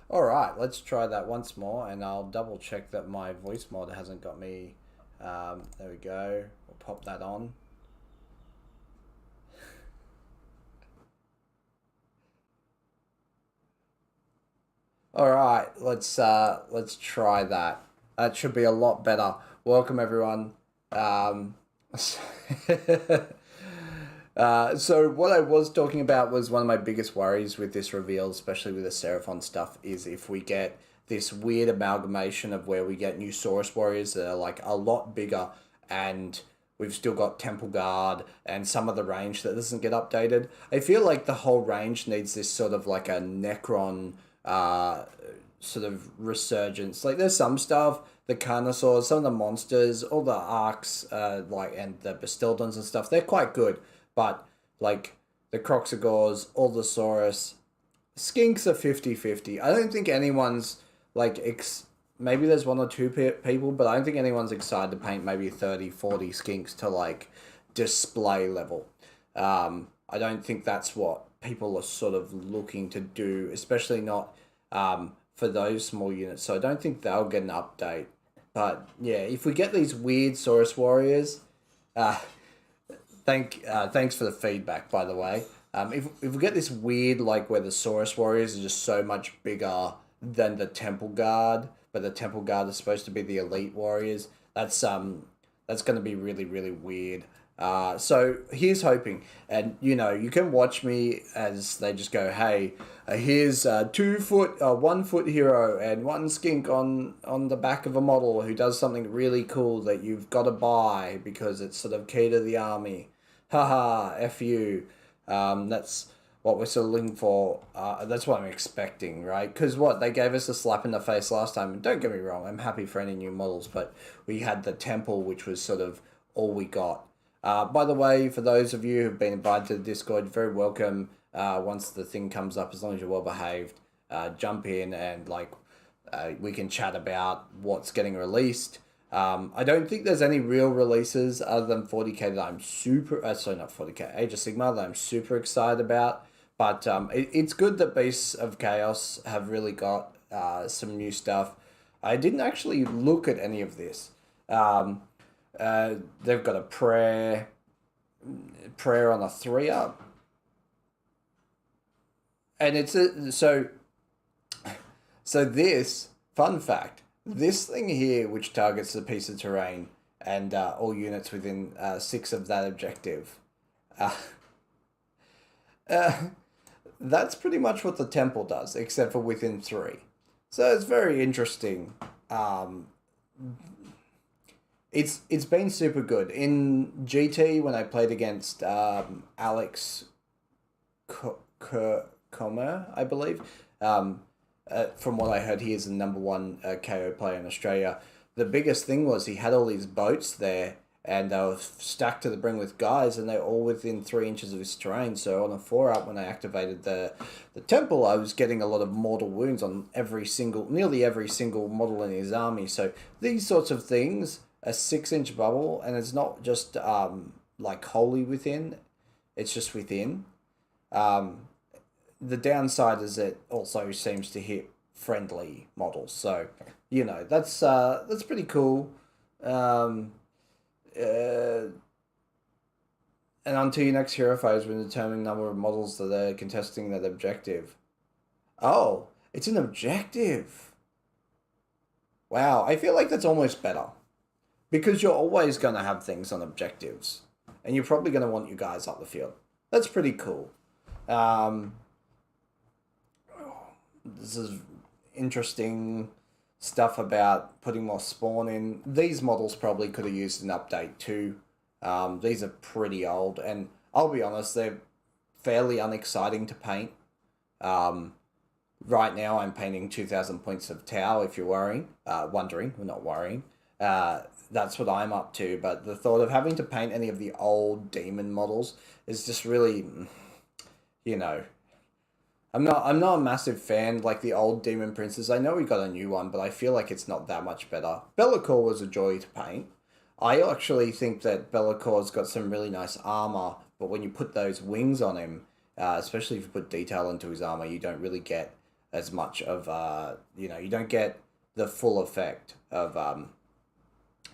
All right, let's try that once more, and I'll double check that my voice mod hasn't got me. There we go. We'll pop that on. All right, let's try that. That should be a lot better. Welcome everyone. Um, so what I was talking about was one of my biggest worries with this reveal, especially with the Seraphon stuff, is if we get this weird amalgamation of where we get new Saurus warriors that are like a lot bigger, and we've still got Temple Guard and some of the range that doesn't get updated. I feel like the whole range needs this sort of like a Necron uh, sort of resurgence. Like there's some stuff, the Carnosaurs, some of the monsters, all the arcs, like and the Bastildons and stuff, they're quite good. But like the Croxagores, Allosaurus, Skinks are 50-50. I don't think anyone's like maybe there's one or two people, but I don't think anyone's excited to paint maybe 30, 40 Skinks to like display level. I don't think that's what people are sort of looking to do, especially not for those small units. So I don't think they'll get an update. But yeah, if we get these weird Saurus warriors, uh, thanks for the feedback, by the way. If we get this weird, like where the Saurus warriors are just so much bigger than the Temple Guard, but the Temple Guard is supposed to be the elite warriors, that's going to be really really weird. So here's hoping, and you can watch me as they just go, hey, here's 2 foot, 1 foot hero, and one skink on the back of a model who does something really cool that you've got to buy because it's sort of key to the army. Haha, F you. That's what we're sort of looking for. That's what I'm expecting, right? Because what, they gave us a slap in the face last time. And don't get me wrong, I'm happy for any new models, but we had the Temple, which was sort of all we got. By the way, for those of you who've been invited to the Discord, you're very welcome. Once the thing comes up, as long as you're well behaved, jump in and we can chat about what's getting released. I don't think there's any real releases other than 40k that I'm super, sorry, not 40k, Age of Sigmar that I'm super excited about. But it's good that Beasts of Chaos have really got some new stuff. I didn't actually look at any of this. They've got a prayer on a 3 up, and so this fun fact, this thing here, which targets a piece of terrain and all units within 6 of that objective, uh, uh, that's pretty much what the temple does, except for within 3. So it's very interesting. Um, it's been super good in GT when I played against Alex Comer, I believe. Um, from what I heard, he is the number one KO player in Australia. The biggest thing was he had all these boats there, and they were stacked to the brim with guys, and they're all within 3 inches of his terrain. So on a 4 up, when I activated the temple, I was getting a lot of mortal wounds on nearly every single model in his army. So these sorts of things, a 6 inch bubble, and it's not just like wholly within, it's just within. Um, the downside is it also seems to hit friendly models. So, that's pretty cool. Um, uh, and until your next hero phase, when determining number of models that are contesting that objective. Oh, it's an objective. Wow, I feel like that's almost better because you're always going to have things on objectives, and you're probably going to want you guys up the field. That's pretty cool. Um, this is interesting stuff about putting more spawn in. These models probably could have used an update too. These are pretty old, and I'll be honest, they're fairly unexciting to paint. Um, right now, I'm painting 2,000 points of Tau, if you're wondering, we're not worrying. That's what I'm up to, but the thought of having to paint any of the old demon models is just really, you know, I'm not a massive fan like the old Demon Princes. I know we got a new one, but I feel like it's not that much better. Be'lakor was a joy to paint. I actually think that Bellacor's got some really nice armor, but when you put those wings on him, especially if you put detail into his armor, you don't really get as much of you don't get the full effect of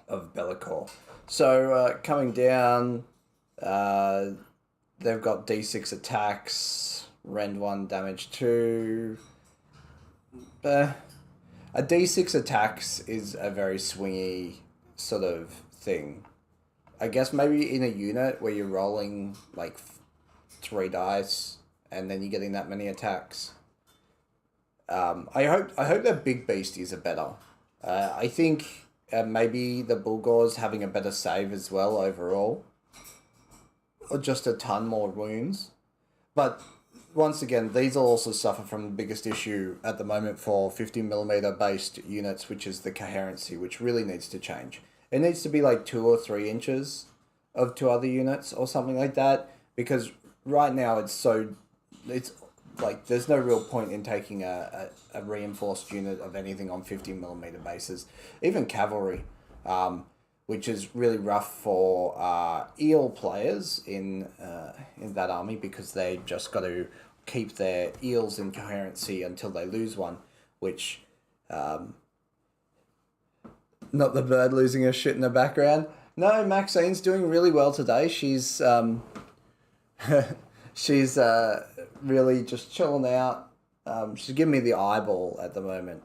Be'lakor. So coming down, uh, they've got D6 attacks, Rend 1, damage 2. Uh, a D6 attacks is a very swingy sort of thing. I guess maybe in a unit where you're rolling like 3 dice and then you're getting that many attacks. I hope that big beasties are better. I think maybe the Bulgors having a better save as well overall, or just a ton more wounds. But once again, these will also suffer from the biggest issue at the moment for 50mm based units, which is the coherency, which really needs to change. It needs to be like 2 or 3 inches of 2 other units or something like that, because right now it's like there's no real point in taking a reinforced unit of anything on 50mm bases, even cavalry, which is really rough for eel players in that army, because they just got to keep their eels in coherency until they lose one, which not the bird losing her shit in the background. No, Maxine's doing really well today. She's she's really just chilling out. She's giving me the eyeball at the moment.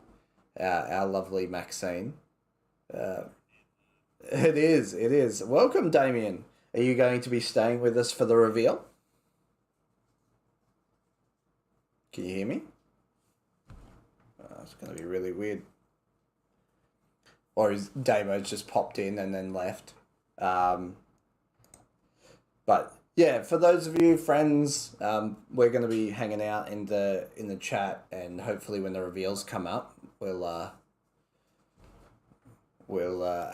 Our lovely Maxine. Uh, it is. It is. Welcome, Damien. Are you going to be staying with us for the reveal? Can you hear me? It's going to be really weird. Or is Damo's just popped in and then left? But yeah, for those of you friends, we're going to be hanging out in the chat, and hopefully when the reveals come up, we'll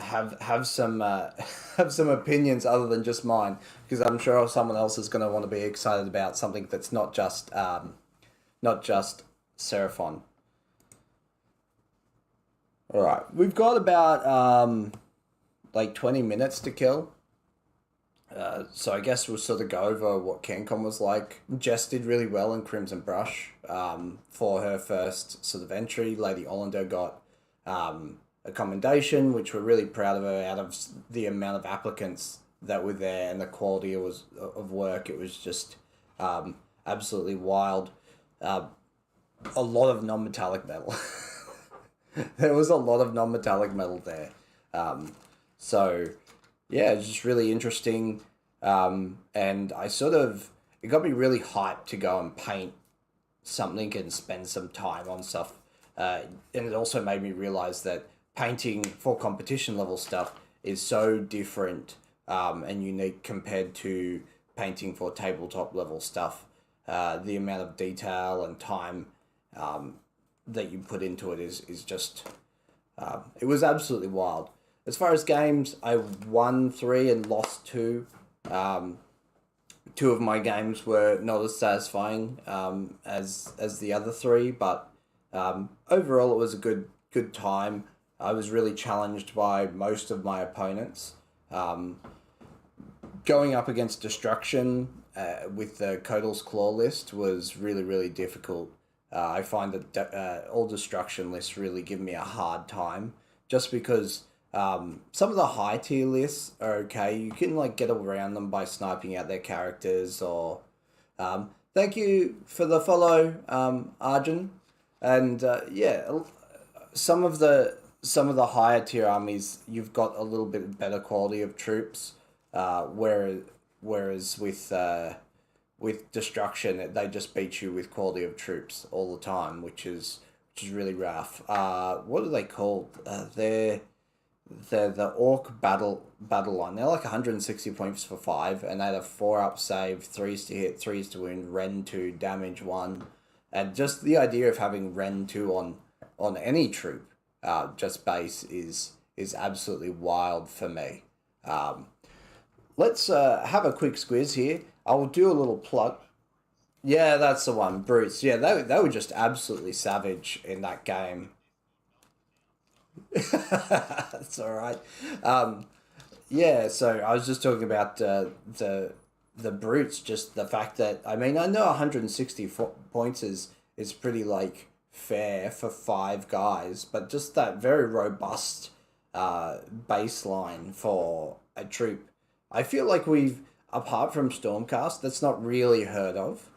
have some have some opinions other than just mine, because I'm sure someone else is going to want to be excited about something that's not just Seraphon. All right, we've got about like 20 minutes to kill. So I guess we'll sort of go over what CanCon was like. Jess did really well in Crimson Brush for her first sort of entry. Lady Olander got a commendation, which we're really proud of her out of the amount of applicants that were there and the quality of work. It was just absolutely wild. A lot of non-metallic metal. There was a lot of non-metallic metal there. So, yeah, it's just really interesting. And it got me really hyped to go and paint something and spend some time on stuff. And it also made me realize that painting for competition level stuff is so different and unique compared to painting for tabletop level stuff. The amount of detail and time that you put into it is just it was absolutely wild. As far as games, I won 3 and lost 2. 2 of my games were not as satisfying as the other 3, but overall it was a good time. I was really challenged by most of my opponents. Going up against Destruction with the Kodal's Claw list was really, really difficult. I find that all Destruction lists really give me a hard time, just because some of the high tier lists are okay. You can like get around them by sniping out their characters or thank you for the follow, Arjun. And some of the higher tier armies you've got a little bit better quality of troops, whereas with Destruction they just beat you with quality of troops all the time, which is really rough. What are they called? They're the Orc battle line. They're like 160 points for 5, and they had a 4-up save, 3s to hit, 3s to wound, Ren 2, damage 1, and just the idea of having Ren 2 on any troop, just base is absolutely wild for me. Let's have a quick squiz here. I will do a little plug. Yeah, that's the one, Brutes. Yeah, they were just absolutely savage in that game. That's all right. Yeah, so I was just talking about the Brutes, just the fact that, I mean, I know 160 points is pretty like fair for 5 guys, but just that very robust baseline for a troop. I feel like apart from Stormcast, that's not really heard of.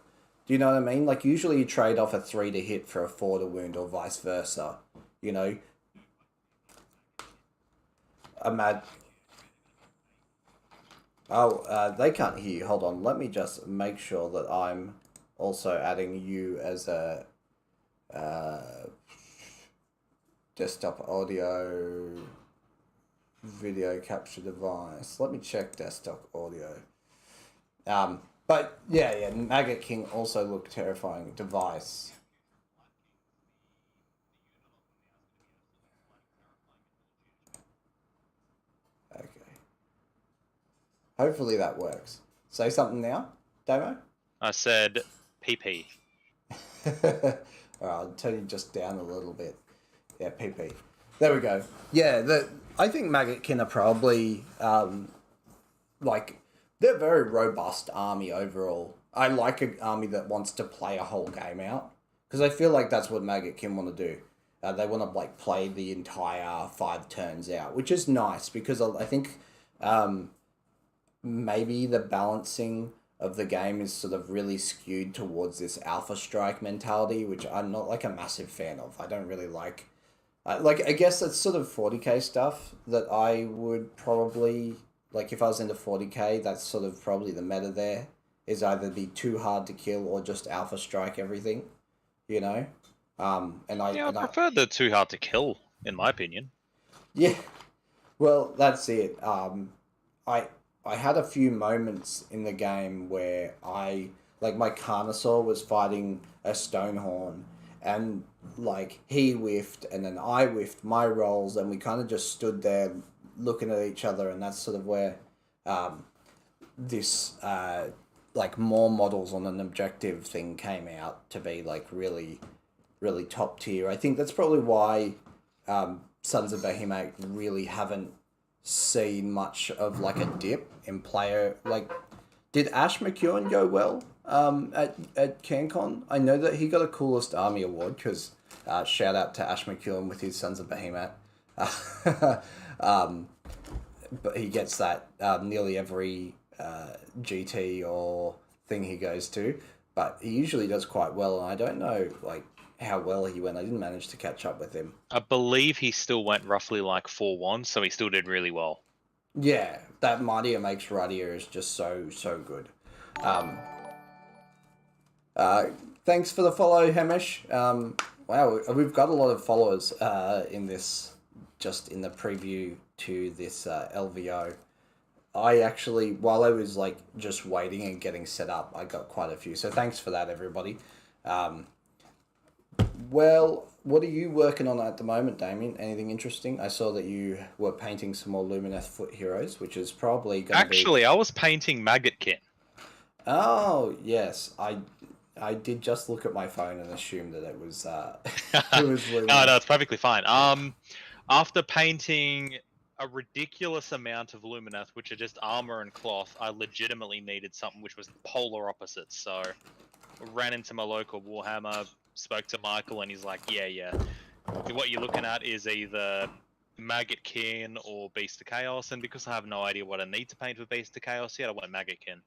Do you know what I mean? Like, usually you trade off a 3 to hit for a 4 to wound or vice versa, you know? They can't hear you. Hold on. Let me just make sure that I'm also adding you as a desktop audio video capture device. Let me check desktop audio. But yeah, Maggot King also looked terrifying. Device. Okay. Hopefully that works. Say something now, Damo? I said PP. Alright, I'll turn you just down a little bit. Yeah, PP. There we go. Yeah, I think Maggotkin are probably, they're a very robust army overall. I like an army that wants to play a whole game out, because I feel like that's what Maggotkin want to do. They want to, play the entire 5 turns out, which is nice, because I think maybe the balancing of the game is sort of really skewed towards this Alpha Strike mentality, which I'm not, a massive fan of. I don't really like... I guess that's sort of 40k stuff that I would probably... if I was into 40k, that's sort of probably the meta there, is either be too hard to kill or just Alpha Strike everything, you know? I prefer the too hard to kill, in my opinion. Yeah, well, that's it. I had a few moments in the game where my Carnosaur was fighting a Stonehorn, and he whiffed and then I whiffed my rolls, and we kind of just stood there looking at each other, and that's sort of where this more models on an objective thing came out to be really, really top tier. I think that's probably why Sons of Behemoth really haven't seen much of a dip in player. Did Ash McEwen go well at CanCon? I know that he got a Coolest Army award, because shout out to Ash McEwen with his Sons of Behemoth. But he gets that nearly every GT or thing he goes to. But he usually does quite well, and I don't know like how well he went. I didn't manage to catch up with him. I believe he still went roughly like 4-1, so he still did really well. Yeah, that Mightier Makes Ruddier is just so good. Um, Thanks for the follow, Hamish. Wow, we've got a lot of followers in this, just in the preview to this LVO. I actually, while I was like just waiting and getting set up, I got quite a few. So thanks for that, everybody. Well, what are you working on at the moment, Damien? Anything interesting? I saw that you were painting some more Lumineth foot heroes, which is probably going to be... Actually, I was painting Maggotkin. Oh, yes. I did just look at my phone and assume that it was it was Lumineth. No, it's perfectly fine. After painting a ridiculous amount of Lumineth, which are just armor and cloth, I legitimately needed something which was polar opposites. So I ran into my local Warhammer, spoke to Michael, and he's like, yeah. What you're looking at is either Maggotkin or Beast of Chaos, and because I have no idea what I need to paint with Beast of Chaos yet, I went Maggotkin.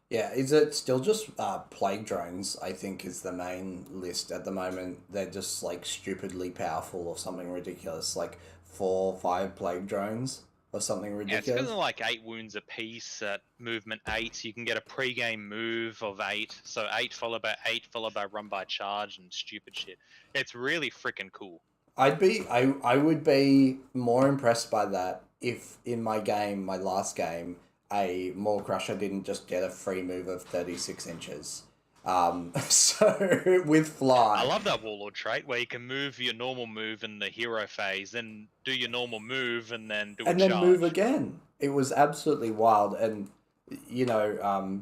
Yeah, is it still just plague drones? I think is the main list at the moment. They're just like stupidly powerful or something ridiculous, like 4-5 plague drones or something ridiculous. Yeah, it's because of like 8 wounds a piece at movement 8. You can get a pre-game move of 8, so 8 followed by 8 followed by run by charge and stupid shit. It's really freaking cool. I would be more impressed by that if in my game, my last game, a Maw Crusher didn't just get a free move of 36 inches. So with fly. I love that Warlord trait where you can move your normal move in the hero phase, then do your normal move and then do a charge. And then move again. It was absolutely wild, and you know,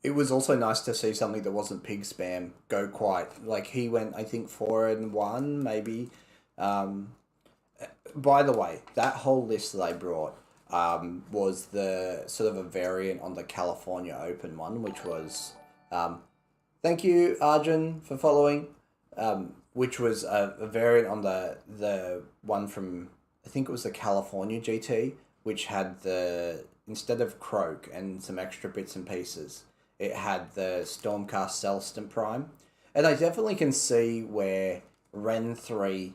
it was also nice to see something that wasn't pig spam go quite like he went. I think 4-1 maybe. By the way, that whole list that I brought was the sort of a variant on the California Open one, which was thank you Arjun for following, which was a variant on the one from I think it was the California GT, which had the instead of Croak and some extra bits and pieces, it had the Stormcast Celston Prime, and I definitely can see where Ren 3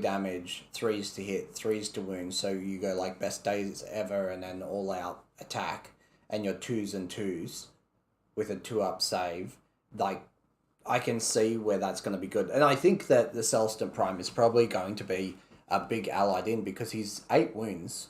damage, 3s to hit, 3s to wound, so you go like best days ever and then all out attack and your 2s and 2s with a 2-up save. Like, I can see where that's going to be good. And I think that the Celston Prime is probably going to be a big allied in because he's 8 wounds.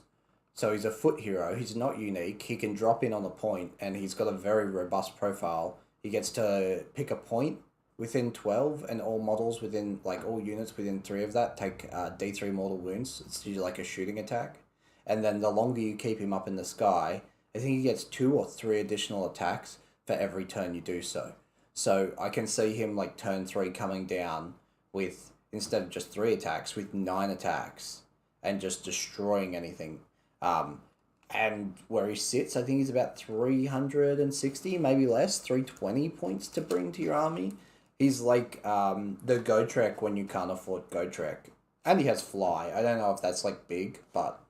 So he's a foot hero. He's not unique. He can drop in on a point and he's got a very robust profile. He gets to pick a point within 12, and all models within, like all units within 3 of that take D3 mortal wounds. It's usually like a shooting attack. And then the longer you keep him up in the sky, I think he gets 2 or 3 additional attacks for every turn you do so. So I can see him like turn 3 coming down with, instead of just 3 attacks, with 9 attacks and just destroying anything. And where he sits, I think he's about 360, maybe less, 320 points to bring to your army. He's like the Gotrek when you can't afford Gotrek. And he has fly. I don't know if that's like big, but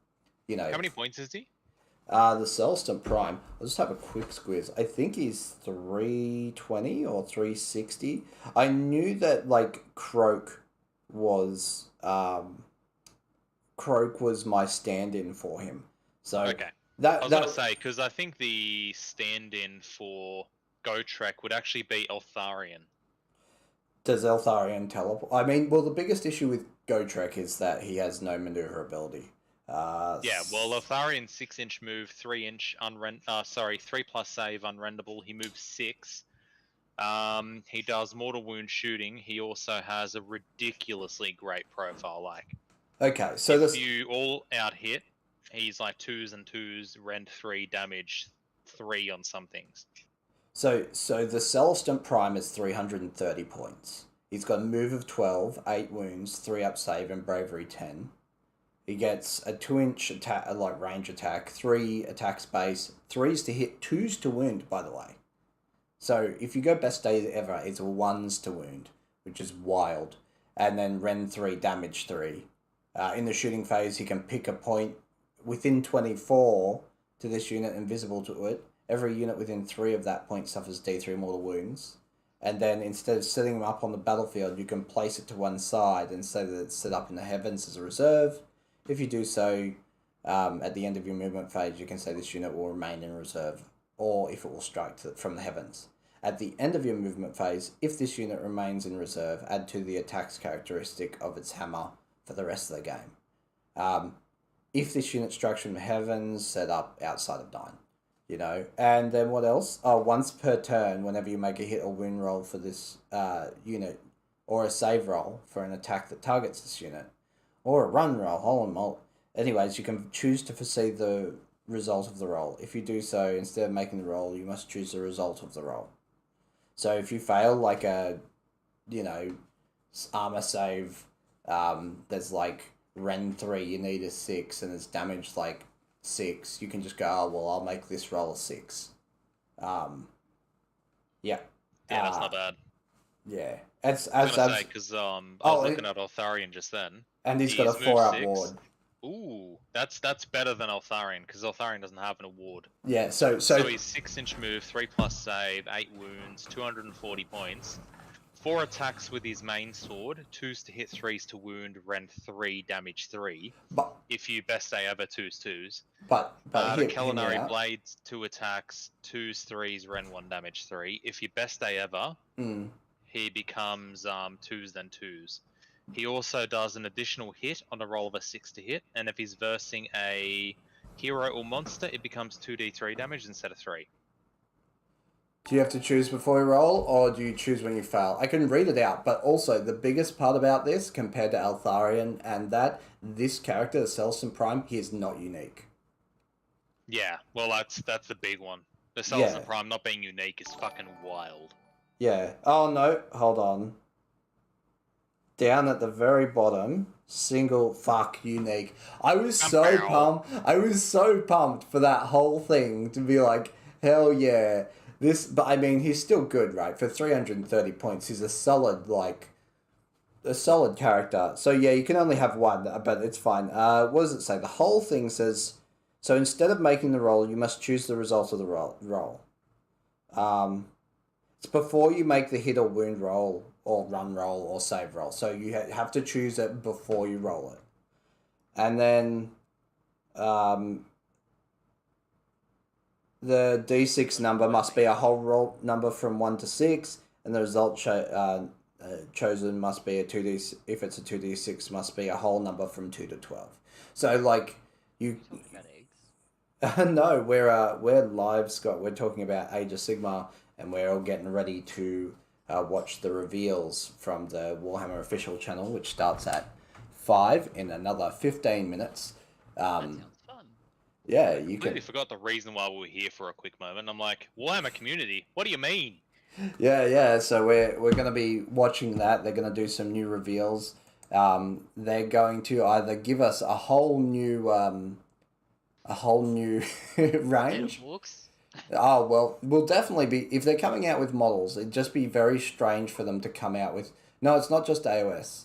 you know. How many points is he? The Celston Prime. I'll just have a quick squiz. I think he's 320 or 360. I knew that like Croak was my stand-in for him. So okay. I was going to say, because I think the stand-in for Gotrek would actually be Eltharion. Does Eltharion teleport? I mean, well, the biggest issue with Gotrek is that he has no maneuverability. Yeah, well, Eltharion's 6-inch move, 3-inch 3+ save unrendable. He moves 6. He does mortal wound shooting. He also has a ridiculously great profile. Like, okay, so if you all out hit, he's like 2s and 2s, rend 3, damage 3 on some things. So the Celston Prime is 330 points. He's got a move of 12, 8 wounds, 3-up save, and bravery 10. He gets a 2-inch attack, like range attack, 3 attack space, 3s to hit, 2s to wound, by the way. So if you go best days ever, it's 1s to wound, which is wild. And then Ren 3, damage 3. In the shooting phase, he can pick a point within 24 to this unit invisible to it. Every unit within 3 of that point suffers D3 mortal wounds. And then instead of setting them up on the battlefield, you can place it to one side and say that it's set up in the heavens as a reserve. If you do so, at the end of your movement phase, you can say this unit will remain in reserve, or if it will strike from the heavens. At the end of your movement phase, if this unit remains in reserve, add to the attacks characteristic of its hammer for the rest of the game. If this unit strikes from the heavens, set up outside of 9. And then what else? Once per turn, whenever you make a hit or win roll for this unit, or a save roll for an attack that targets this unit, or a run roll, anyways, you can choose to foresee the result of the roll. If you do so, instead of making the roll, you must choose the result of the roll. So if you fail like a, armor save, there's like Ren 3, you need a 6, and it's damaged like 6, you can just go, I'll make this roll a 6. Yeah. Yeah, that's not bad. Yeah. I was going to say, because I was looking at Altharian just then. And he's got a 4-up ward. Ooh, that's better than Altharian, because Altharian doesn't have an award. Yeah, so he's 6-inch move, 3+ save, 8 wounds, 240 points. 4 attacks with his main sword, 2s to hit, 3s to wound, Ren 3, damage 3. But if you best day ever 2s. But the Culinary Blades, 2 attacks, 2s, 3s, Ren 1, damage 3. If you best day ever, he becomes 2s then 2s. He also does an additional hit on a roll of a 6 to hit, and if he's versing a hero or monster, it becomes 2d3 damage instead of 3. Do you have to choose before you roll, or do you choose when you fail? I can read it out, but also the biggest part about this, compared to Altharian, and that this character, the Celestin Prime, he is not unique. Yeah, well, that's the big one. The Celestin Prime not being unique is fucking wild. Yeah. Oh, no, hold on. Down at the very bottom, single fuck unique. I was so pumped for that whole thing to be like, hell yeah. But I mean, he's still good, right? For 330 points, he's a solid character. So yeah, you can only have one, but it's fine. What does it say? The whole thing says, so instead of making the roll, you must choose the result of the roll. It's before you make the hit or wound roll, or run roll, or save roll. So you have to choose it before you roll it. And then, the D6 number must be a whole roll number from 1 to 6, and the result chosen must be a 2D. If it's a 2D6, must be a whole number from 2 to 12. So like you. No, we're live, Scott. We're talking about Age of Sigmar, and we're all getting ready to watch the reveals from the Warhammer official channel, which starts at 5 in another 15 minutes. That sounds fun. Yeah, you completely forgot the reason why we were here for a quick moment. I'm like, Warhammer community, what do you mean? Yeah. So we're going to be watching that. They're going to do some new reveals. They're going to either give us a whole new range. Oh well, we'll definitely be, if they're coming out with models. It'd just be very strange for them to come out with. No, it's not just AOS.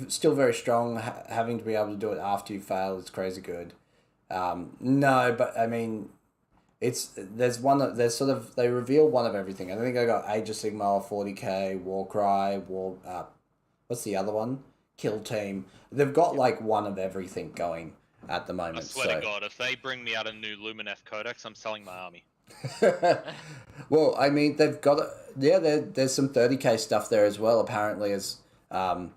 Still very strong. Having to be able to do it after you fail is crazy good. No, but I mean, they reveal one of everything. I think I got Age of Sigmar, 40k, Warcry, what's the other one? Kill Team. They've got like one of everything going at the moment. I swear to God, if they bring me out a new Lumineth Codex, I'm selling my army. Well, I mean, they've got there's some 30k stuff there as well, apparently, as the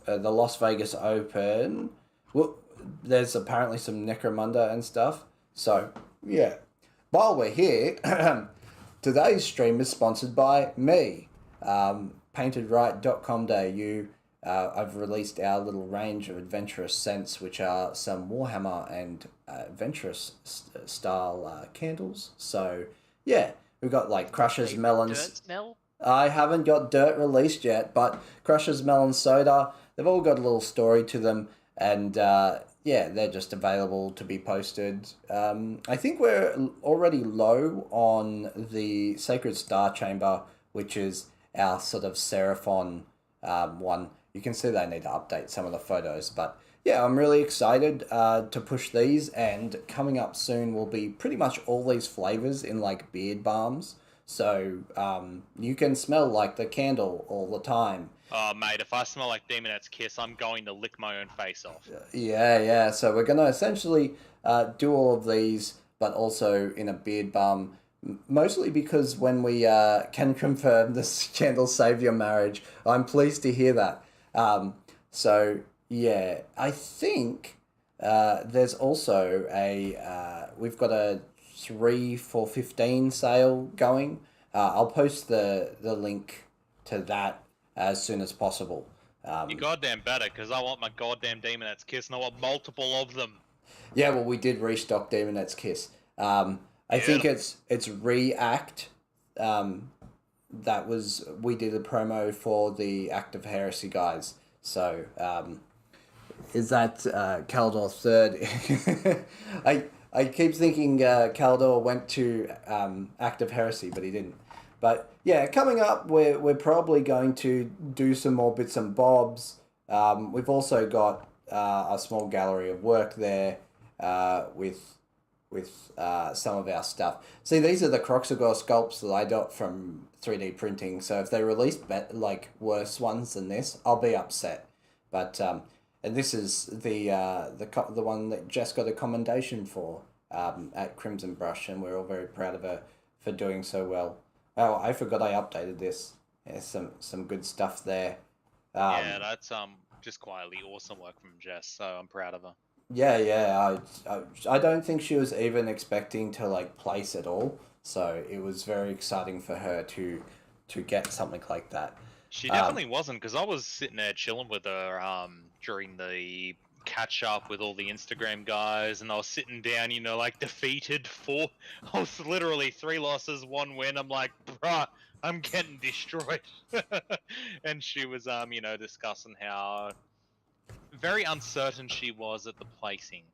Las Vegas Open. Well, there's apparently some Necromunda and stuff. So, yeah. While we're here, today's stream is sponsored by me, paintedright.com.au. I've released our little range of adventurous scents, which are some Warhammer and adventurous style candles. So, yeah, we've got like Crusher's Melons. Dirt smell? I haven't got Dirt released yet, but Crusher's Melon Soda, they've all got a little story to them, and they're just available to be posted. I think we're already low on the Sacred Star Chamber, which is our sort of Seraphon one. you can see they need to update some of the photos. But yeah, I'm really excited to push these, and coming up soon will be pretty much all these flavors in like beard balms. So you can smell like the candle all the time. Oh, mate, if I smell like Demonette's Kiss, I'm going to lick my own face off. Yeah, yeah. So we're going to essentially do all of these, but also in a beard balm. Mostly because when we can confirm this candle save your marriage, I'm pleased to hear that. So yeah, I think there's also we've got a 3 for 15 sale going. I'll post the link to that as soon as possible. You goddamn better, because I want my goddamn Demonette's Kiss, and I want multiple of them. Yeah, well, we did restock Demonette's Kiss. I think it's React. We did a promo for the Act of Heresy guys. So is that Caldor third? I keep thinking Caldor went to Act of Heresy, but he didn't. But yeah, coming up, we're probably going to do some more bits and bobs. We've also got a small gallery of work there with some of our stuff. See, these are the Croxagore sculpts that I got from 3D printing. So if they release like worse ones than this, I'll be upset. But and this is the one that Jess got a commendation for at Crimson Brush, and we're all very proud of her for doing so well. Oh, I forgot I updated this. Yeah, some good stuff there. Yeah, that's just quietly awesome work from Jess. So I'm proud of her. Yeah. I don't think she was even expecting to like place at all. So it was very exciting for her to get something like that. She definitely wasn't, because I was sitting there chilling with her during the catch up with all the Instagram guys, and I was sitting down, like defeated for. I was literally 3 losses, 1 win. I'm like, bruh, I'm getting destroyed. And she was discussing how very uncertain she was at the placing.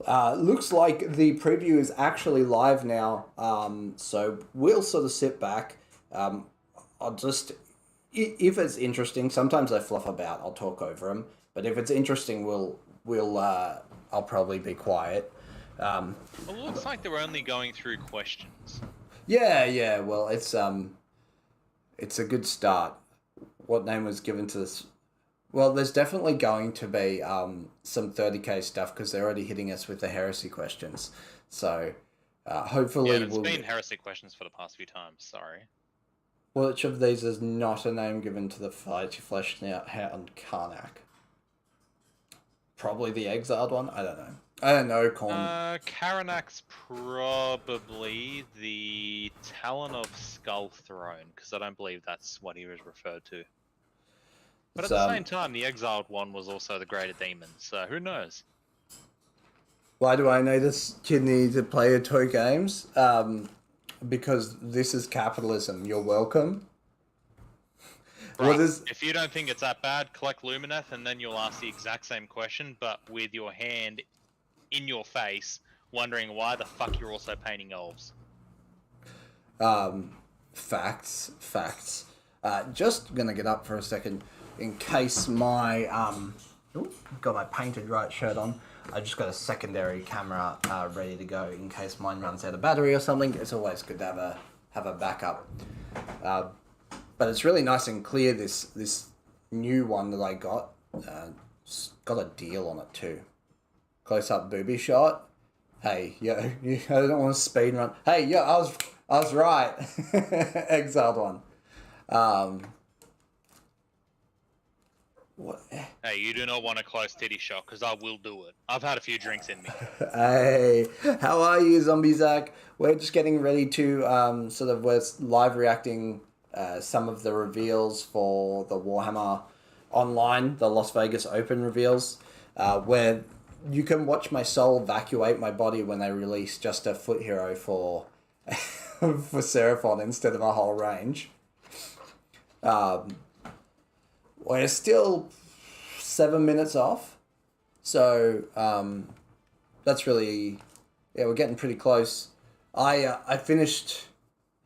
Looks like the preview is actually live now. So we'll sort of sit back. I'll just, if it's interesting, sometimes I fluff about. I'll talk over them. But if it's interesting, I'll probably be quiet. Well, it looks like they're only going through questions. Yeah. Well, it's a good start. What name was given to this? Well, there's definitely going to be some 30k stuff because they're already hitting us with the heresy questions. So hopefully it's been heresy questions for the past few times. Sorry. Which of these is not a name given to the fleshed out hound Karnak? Probably the exiled one. I don't know. Karanak's probably the Talon of Skull Throne, because I don't believe that's what he was referred to. But at the same time, the exiled one was also the greater demon, so who knows? Why do I know this kidney to play toy games? Because this is capitalism. You're welcome. Right. If you don't think it's that bad, collect Lumineth, and then you'll ask the exact same question, but with your hand in your face, wondering why the fuck you're also painting elves. Facts. Just gonna get up for a second in case my got my painted right shirt on. I just got a secondary camera ready to go in case mine runs out of battery or something. It's always good to have a backup. But it's really nice and clear, this new one that I got. Got a deal on it too. Close up booby shot. Hey, yo, I don't want to speed run. Hey, yo, I was right. Exiled one. What? Hey, you do not want a close titty shot, because I will do it. I've had a few drinks in me. Hey, how are you, Zombie Zach? We're just getting ready to we're live reacting some of the reveals for the Warhammer Online, the Las Vegas Open reveals, where you can watch my soul evacuate my body when they release just a foot hero for for Seraphon instead of a whole range. We're still 7 minutes off, so that's really, we're getting pretty close. I finished.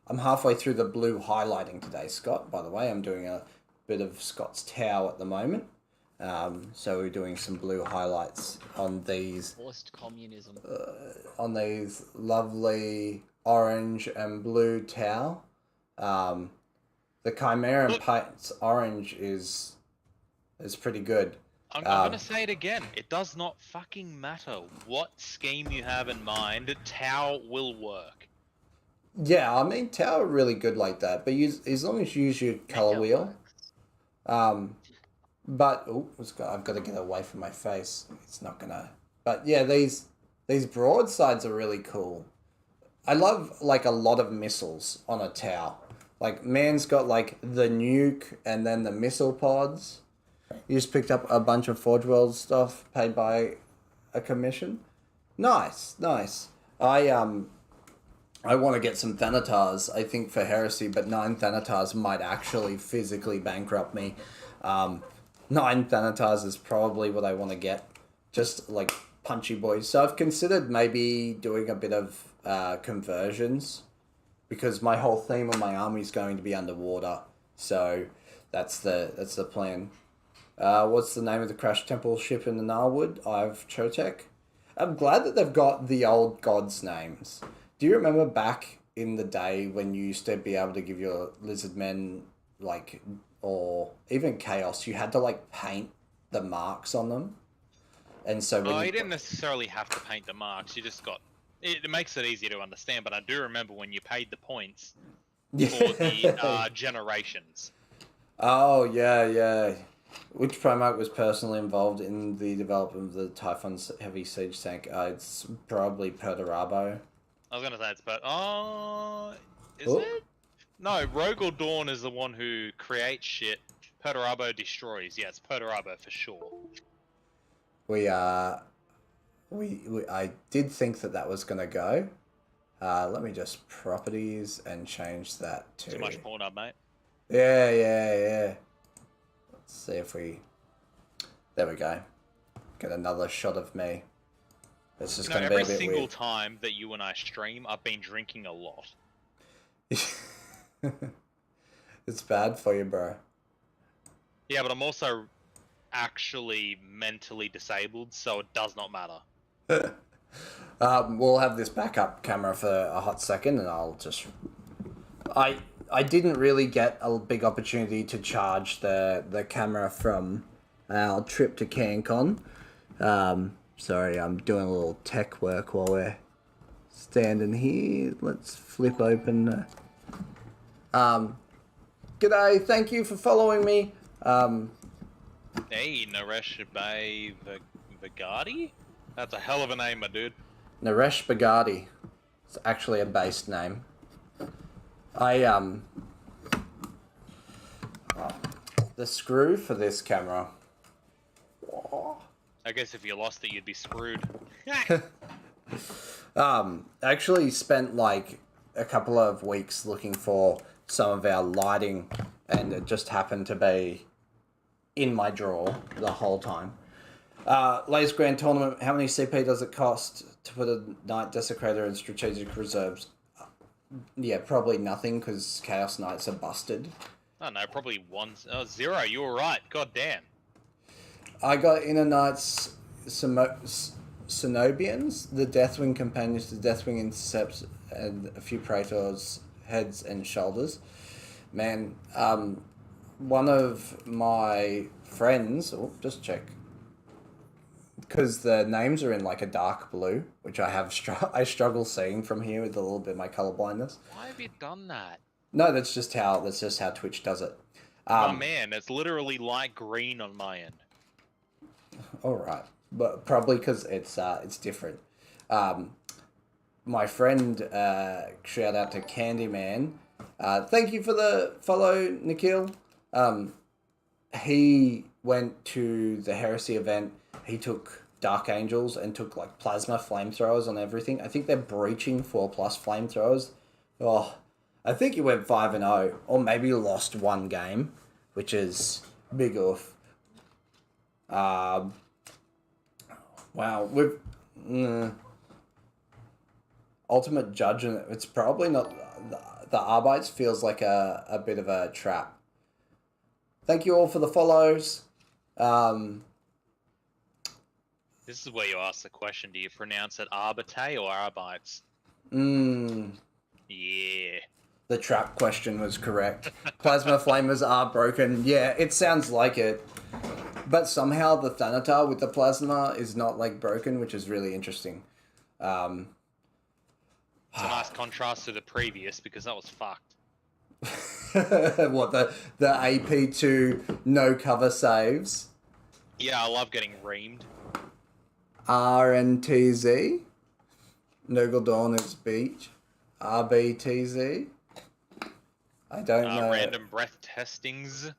I'm halfway through the blue highlighting today, Scott. By the way, I'm doing a bit of Scott's Tau at the moment. So we're doing some blue highlights on these Forced communism. Lovely orange and blue Tau. The Chimera Paints orange is pretty good. I'm gonna say it again. It does not fucking matter what scheme you have in mind. Tau will work. Yeah, I mean Tau are really good like that, but as long as you use your color wheel. But I've got to get away from my face. It's not gonna. But yeah, these broadsides are really cool. I love like a lot of missiles on a Tau. Like man's got like the nuke and then the missile pods. You just picked up a bunch of Forge World stuff paid by a commission. Nice. I want to get some Thanatars, I think, for Heresy, but 9 Thanatars might actually physically bankrupt me. 9 Thanatars is probably what I want to get. Just like punchy boys. So I've considered maybe doing a bit of conversions, because my whole theme of my army is going to be underwater. So that's the plan. What's the name of the Crash Temple ship in the Narwood? I've Chotek. I'm glad that they've got the old gods' names. Do you remember back in the day when you used to be able to give your lizard men, like, or even Chaos, you had to, like, paint the marks on them? And so when you didn't necessarily have to paint the marks. You just got... It makes it easier to understand, but I do remember when you paid the points for the generations. Oh, yeah. Which Primarch was personally involved in the development of the Typhon's heavy siege tank? It's probably Perturabo. I was gonna say it's is it? No, Rogel Dawn is the one who creates shit. Perturabo destroys. Yeah, it's Perturabo for sure. I did think that was gonna go. Let me just properties and change that to... Too much porn up, mate. Yeah. Let's see if we... There we go. Get another shot of me. It's just going to be a bit weird. Every single time that you and I stream, I've been drinking a lot. It's bad for you, bro. Yeah, but I'm also actually mentally disabled, so it does not matter. We'll have this backup camera for a hot second, and I'll just... I didn't really get a big opportunity to charge the camera from our trip to CanCon. Sorry, I'm doing a little tech work while we're standing here. Let's flip open. G'day, thank you for following me. Hey, Naresh Bay Vigati? That's a hell of a name, my dude. Naresh Bagati. It's actually a based name. The screw for this camera. I guess if you lost it, you'd be screwed. Actually spent like a couple of weeks looking for some of our lighting, and it just happened to be in my drawer the whole time. Latest Grand Tournament, how many CP does it cost to put a Knight Desecrator in Strategic Reserves? Yeah, probably nothing, because Chaos Knights are busted. Oh no, probably 0. You were right. God damn. I got Inner Knights Cenobians, the Deathwing Companions, the Deathwing Intercepts, and a few Praetors, heads and shoulders. Man, one of my friends... Oh, just check. Because the names are in like a dark blue, which I struggle seeing from here with a little bit of my color blindness. Why have you done that? No, that's just how Twitch does it. Oh man, it's literally light green on my end. All right, but probably because it's different. My friend, shout out to Candyman. Thank you for the follow, Nikhil. He went to the Heresy event. He took Dark Angels and took like plasma flamethrowers on everything. I think they're breaching 4+ flamethrowers. Oh, I think he went 5-0, or maybe lost one game, which is big oof. Wow, we've Ultimate Judge, and it's probably not. The Arbites feels like a bit of a trap. Thank you all for the follows. Um, This is where you ask the question: do you pronounce it Arbite or Arbites? mm, Yeah. the trap question was correct. Plasma flamers are broken. Yeah, it sounds like it. But somehow the Thanatar with the plasma is not like broken, which is really interesting. It's a nice contrast to the previous because that was fucked. What the AP2 no cover saves? Yeah, I love getting reamed. RNTZ. Nogaldorn's Beach. RBTZ. I don't know. Random breath testings.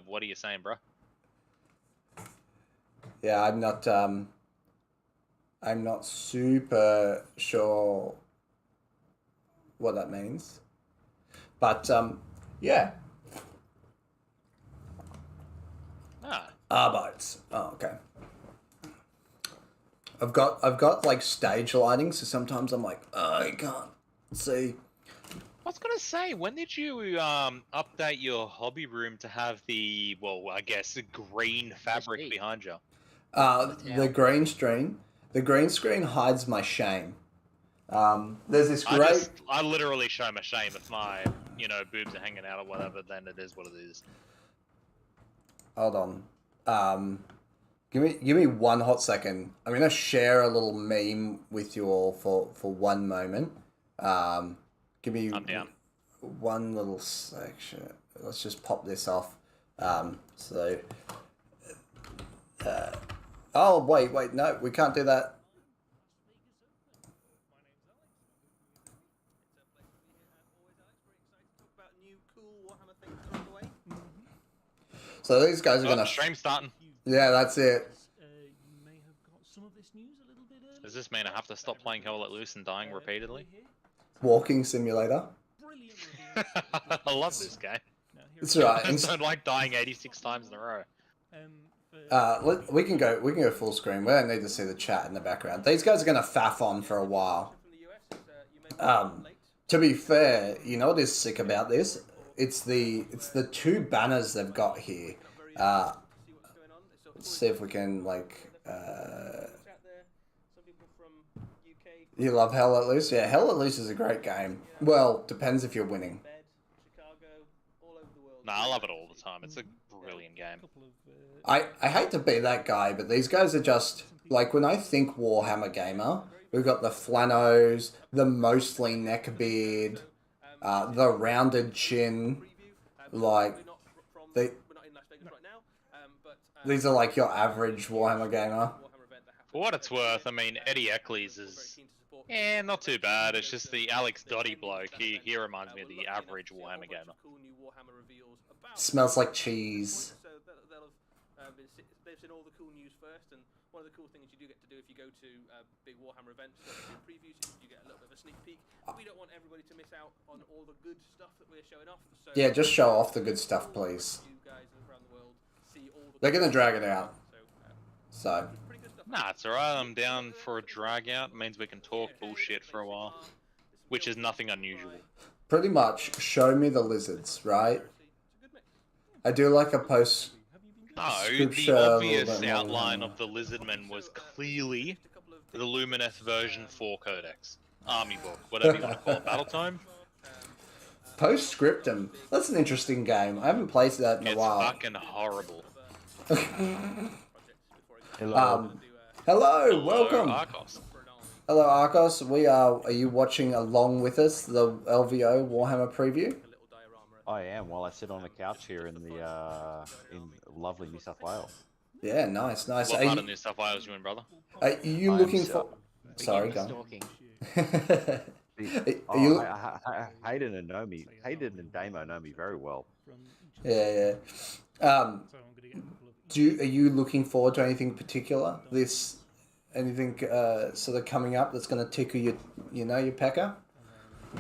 What are you saying, bro? Yeah, I'm not super sure what that means. But yeah. Arbeits. Oh, okay. I've got like stage lighting, so sometimes I'm like, oh, I can't see. I was gonna say, when did you update your hobby room to have the, well, I guess green fabric behind you? The green screen. The green screen hides my shame. There's this great. I literally show my shame if my, boobs are hanging out or whatever. Then it is what it is. Hold on. Give me one hot second. I'm gonna share a little meme with you all for one moment. Give me. I'm down. One little section. Let's just pop this off. Oh wait, no, we can't do that. So these guys are gonna. Stream starting. Yeah, that's it. Does this mean I have to stop playing Hell Let Loose and dying repeatedly? Walking simulator. I love this game. That's right. I don't like dying 86 times in a row. We can go full screen. We don't need to see the chat in the background. These guys are gonna faff on for a while. To be fair, you know what is sick about this? It's the two banners they've got here. Let's see if we can You love Hell Let Loose? Yeah, Hell Let Loose is a great game. Well, depends if you're winning. Nah, I love it all the time. It's a brilliant game. I hate to be that guy, but these guys are just like, when I think Warhammer gamer, we've got the flanos, the mostly neckbeard, the rounded chin, these are like your average Warhammer gamer. For what it's worth, I mean, Eddie Eccles is, not too bad. It's just the Alex Dotty bloke. He reminds me of the average Warhammer gamer. Smells like cheese. They've seen all the cool news first, and one of the cool things you do get to do if you go to big Warhammer events, previews, you get a little bit of a sneak peek. We don't want everybody to miss out on all the good stuff that we're showing off. So yeah, just show off the good stuff, please. You guys around the world see all the They're gonna drag it out. So. Nah, it's alright. I'm down for a drag out. It means we can talk bullshit for a while, which is nothing unusual. Pretty much, show me the lizards, right? I do like a post. No, the obvious outline of the Lizardmen was clearly the Lumineth version 4 Codex. Army book, whatever you want to call it. Battle Tome? Postscriptum. That's an interesting game. I haven't played that in a while. It's fucking horrible. Hello, welcome. Arcos. Hello, Arcos. Are you watching along with us the LVO Warhammer preview? I am, while I sit on the couch here in lovely New South Wales. Yeah, nice. What part of New South Wales you in, brother? Are you looking for... Sorry, go on. Hayden and Damo know me very well. Yeah. Are you looking forward to anything particular? Anything sort of coming up that's going to tickle your pecker?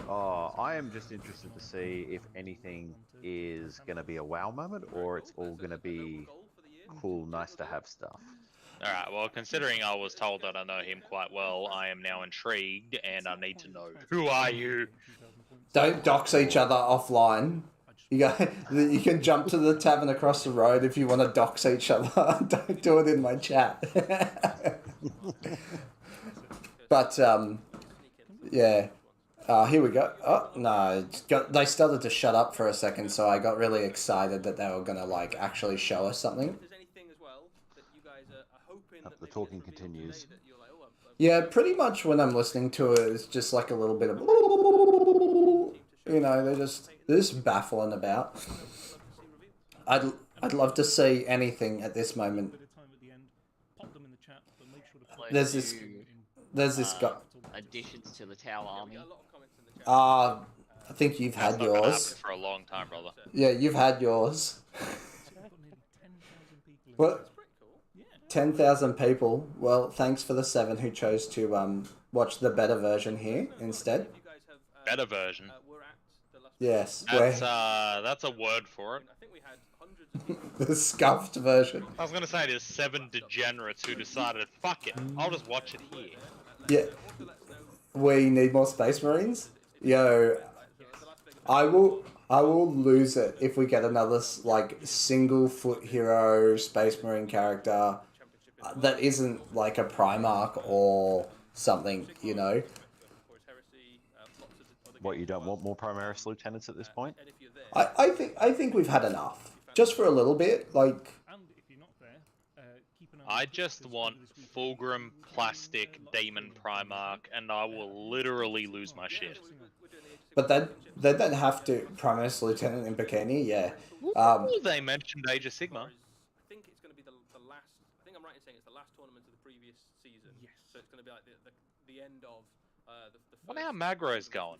I am just interested to see if anything is going to be a wow moment, or it's all going to be cool, nice to have stuff. Alright, well, considering I was told that I know him quite well, I am now intrigued, and I need to know. Who are you? Don't dox each other offline. You can jump to the tavern across the road if you want to dox each other. Don't do it in my chat. But yeah. Here we go. Oh no, they started to shut up for a second, so I got really excited that they were gonna like actually show us something. If there's anything as well that you guys are hoping that The maybe talking gets revealed continues. today that you're like, oh, I'm Yeah, pretty much when I'm listening to it, it's just like a little bit of, you know, they're just baffling about. love to see revealed. I'd love to see anything at this moment. Bit of time at the end. Pop them in the chat, but make sure to put There's this- There's this guy. Additions to the Tower Army. A lot of comments in the chat. I think you've That's had not gonna happen yours. for a long time, brother. Yeah, you've had yours. What? That's pretty cool. 10,000 people. Well, thanks for the 7 who chose to watch the better version here instead. You guys have Better version. we're at the Las Yes, That's a word for it. I think we had hundreds of people. the scuffed version. I was gonna say there's 7 degenerates who decided, fuck it, I'll just watch it here. Yeah. We need more Space Marines? Yo, I will lose it if we get another like single foot hero Space Marine character that isn't like a Primarch or something, you know. What, you don't want more Primaris lieutenants at this point? I think we've had enough. Just for a little bit, like And if you're not there, keep an eye I on just because want this week- Fulgrim, Plastic, Demon Primarch, and I will literally lose my shit. but they don't have to Primus Lieutenant in Bikini, yeah. Ooh, they mentioned Age of Sigma. I think it's going to be the last. I think I'm right in saying it's the last tournament of the previous season. Yes. So it's going to be like the end of the. Wonder how Magro's going.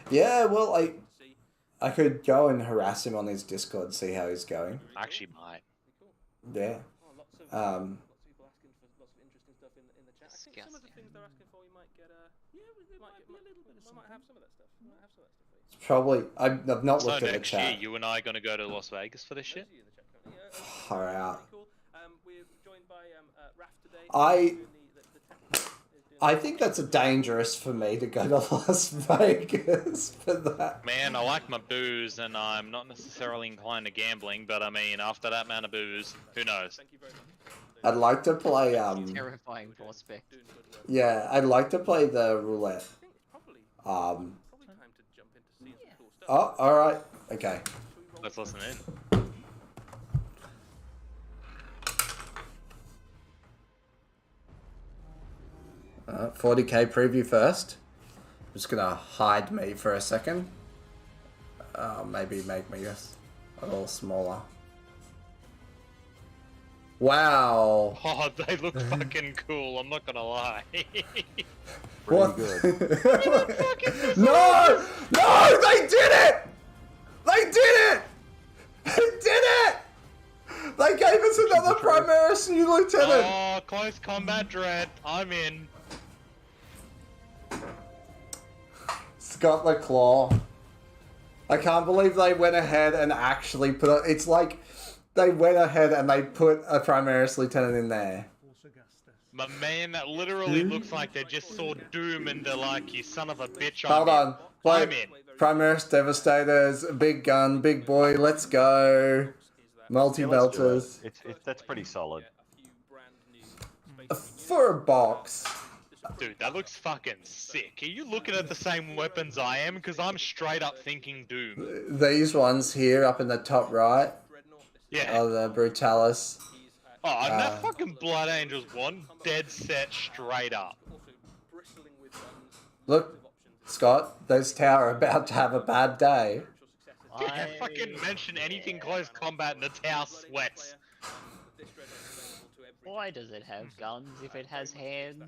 Yeah, well See, I could go and harass him on his Discord, see how he's going. Actually, might. cool. Yeah. Oh, lots of Um, people asking for lots of interesting stuff in the chat. I think some of the things they're asking for, we might get might have some of that stuff. We might have some of that stuff for you. It's probably I've not So looked at the next year, chat. you and I are gonna go to Las Vegas for this shit? Those of you in the chat currently, Far out. cool. We're joined by Raf today. I- I I think that's dangerous for me to go to Las Vegas for that. Man, I like my booze, and I'm not necessarily inclined to gambling, but I mean, after that amount of booze, who knows? Thank you very much. I'd like to play Terrifying prospect. Doing good work. yeah, I'd like to play the roulette. I think it's probably Um time to jump into seeing some cool stuff. oh, alright. Okay. Let's listen in. 40k preview first. I'm just gonna hide me for a second. Maybe make me a little smaller. Wow. Oh, they look fucking cool, I'm not gonna lie. What? good. No! No! They did it! They did it! They did it! They gave us another Primaris new lieutenant! Oh, close combat dread, I'm in. Scott McClaw. I can't believe they went ahead and actually put it. It's like they went ahead and they put a Primaris lieutenant in there. Force Augustus. My man, that literally looks like they just saw Doom and they're like, you son of a bitch, Hold I'm on. in. Wait. I'm in. Primaris Devastators, big gun, big boy, let's go. Multi Yeah, let's do it. belters. That's pretty solid. A few brand new space For a box. Dude, that looks fucking sick. Are you looking at the same weapons I am? Because I'm straight up thinking Doom. These ones here up in the top right Dreadnought. This is Yeah. are the Brutalis. he's Oh, and that fucking Blood Angel's one dead set straight up. also bristling with guns. Look, Lots of options. Scott, those tower are about to have a bad day. Spiritual successes. Yeah, fucking mention anything close combat and the tower sweats. This Dreadnought is available to every Why does it have guns if it has hands?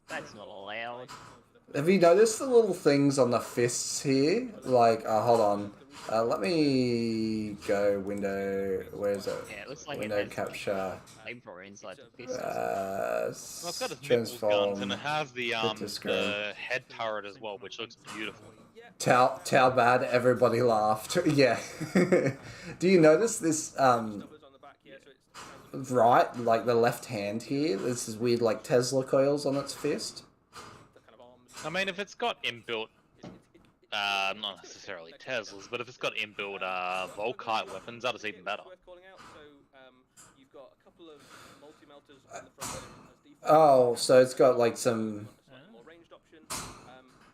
That's not allowed. Have you noticed the little things on the fists here? Like, hold on. Let me go window. Where is it? Yeah, it looks like Window it has capture. flamethrower inside the fist. Well, it's got its nipples Transform. guns and it has the to screen. the head turret as well, which looks beautiful. Tau bad. Everybody laughed. Yeah. Do you notice this? numbers on the back here, so it's Right, like the left hand here. This is weird, like Tesla coils on its fist. the kind of arms. I mean, if it's got inbuilt not necessarily Teslas, but if it's got inbuilt Volkite weapons, that is even better. Worth calling out. So you've got a couple of multi-melters on the front end as default. Oh, so it's got like some. Slightly more ranged option.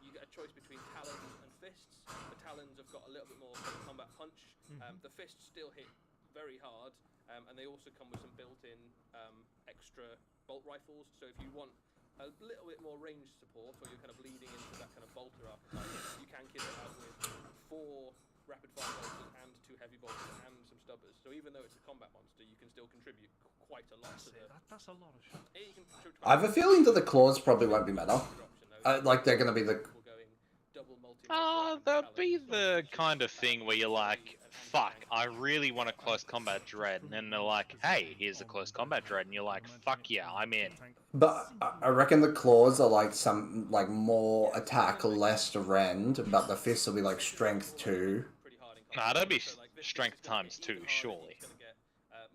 You get a choice between talons and fists. The talons have got a little bit more combat punch. The fists still hit very hard, and they also come with some built-in extra bolt rifles. So if you want a little bit more range support, or you're kind of leading into that kind of bolter archetype, you can kit it out with 4 rapid fire bolters and 2 heavy bolters and some stubbers. So even though it's a combat monster, you can still contribute quite a lot to the. That's a lot of shit. Yeah, you can contribute I have a feeling that the claws probably won't be meta. Like they're gonna be the. That'd be the kind of thing where you're like, fuck, I really want a close combat dread, and then they're like, hey, here's a close combat dread, and you're like, fuck yeah, I'm in. But I reckon the claws are like some like more attack, less rend, but the fists will be like strength 2. Nah, that'd be strength times 2, surely.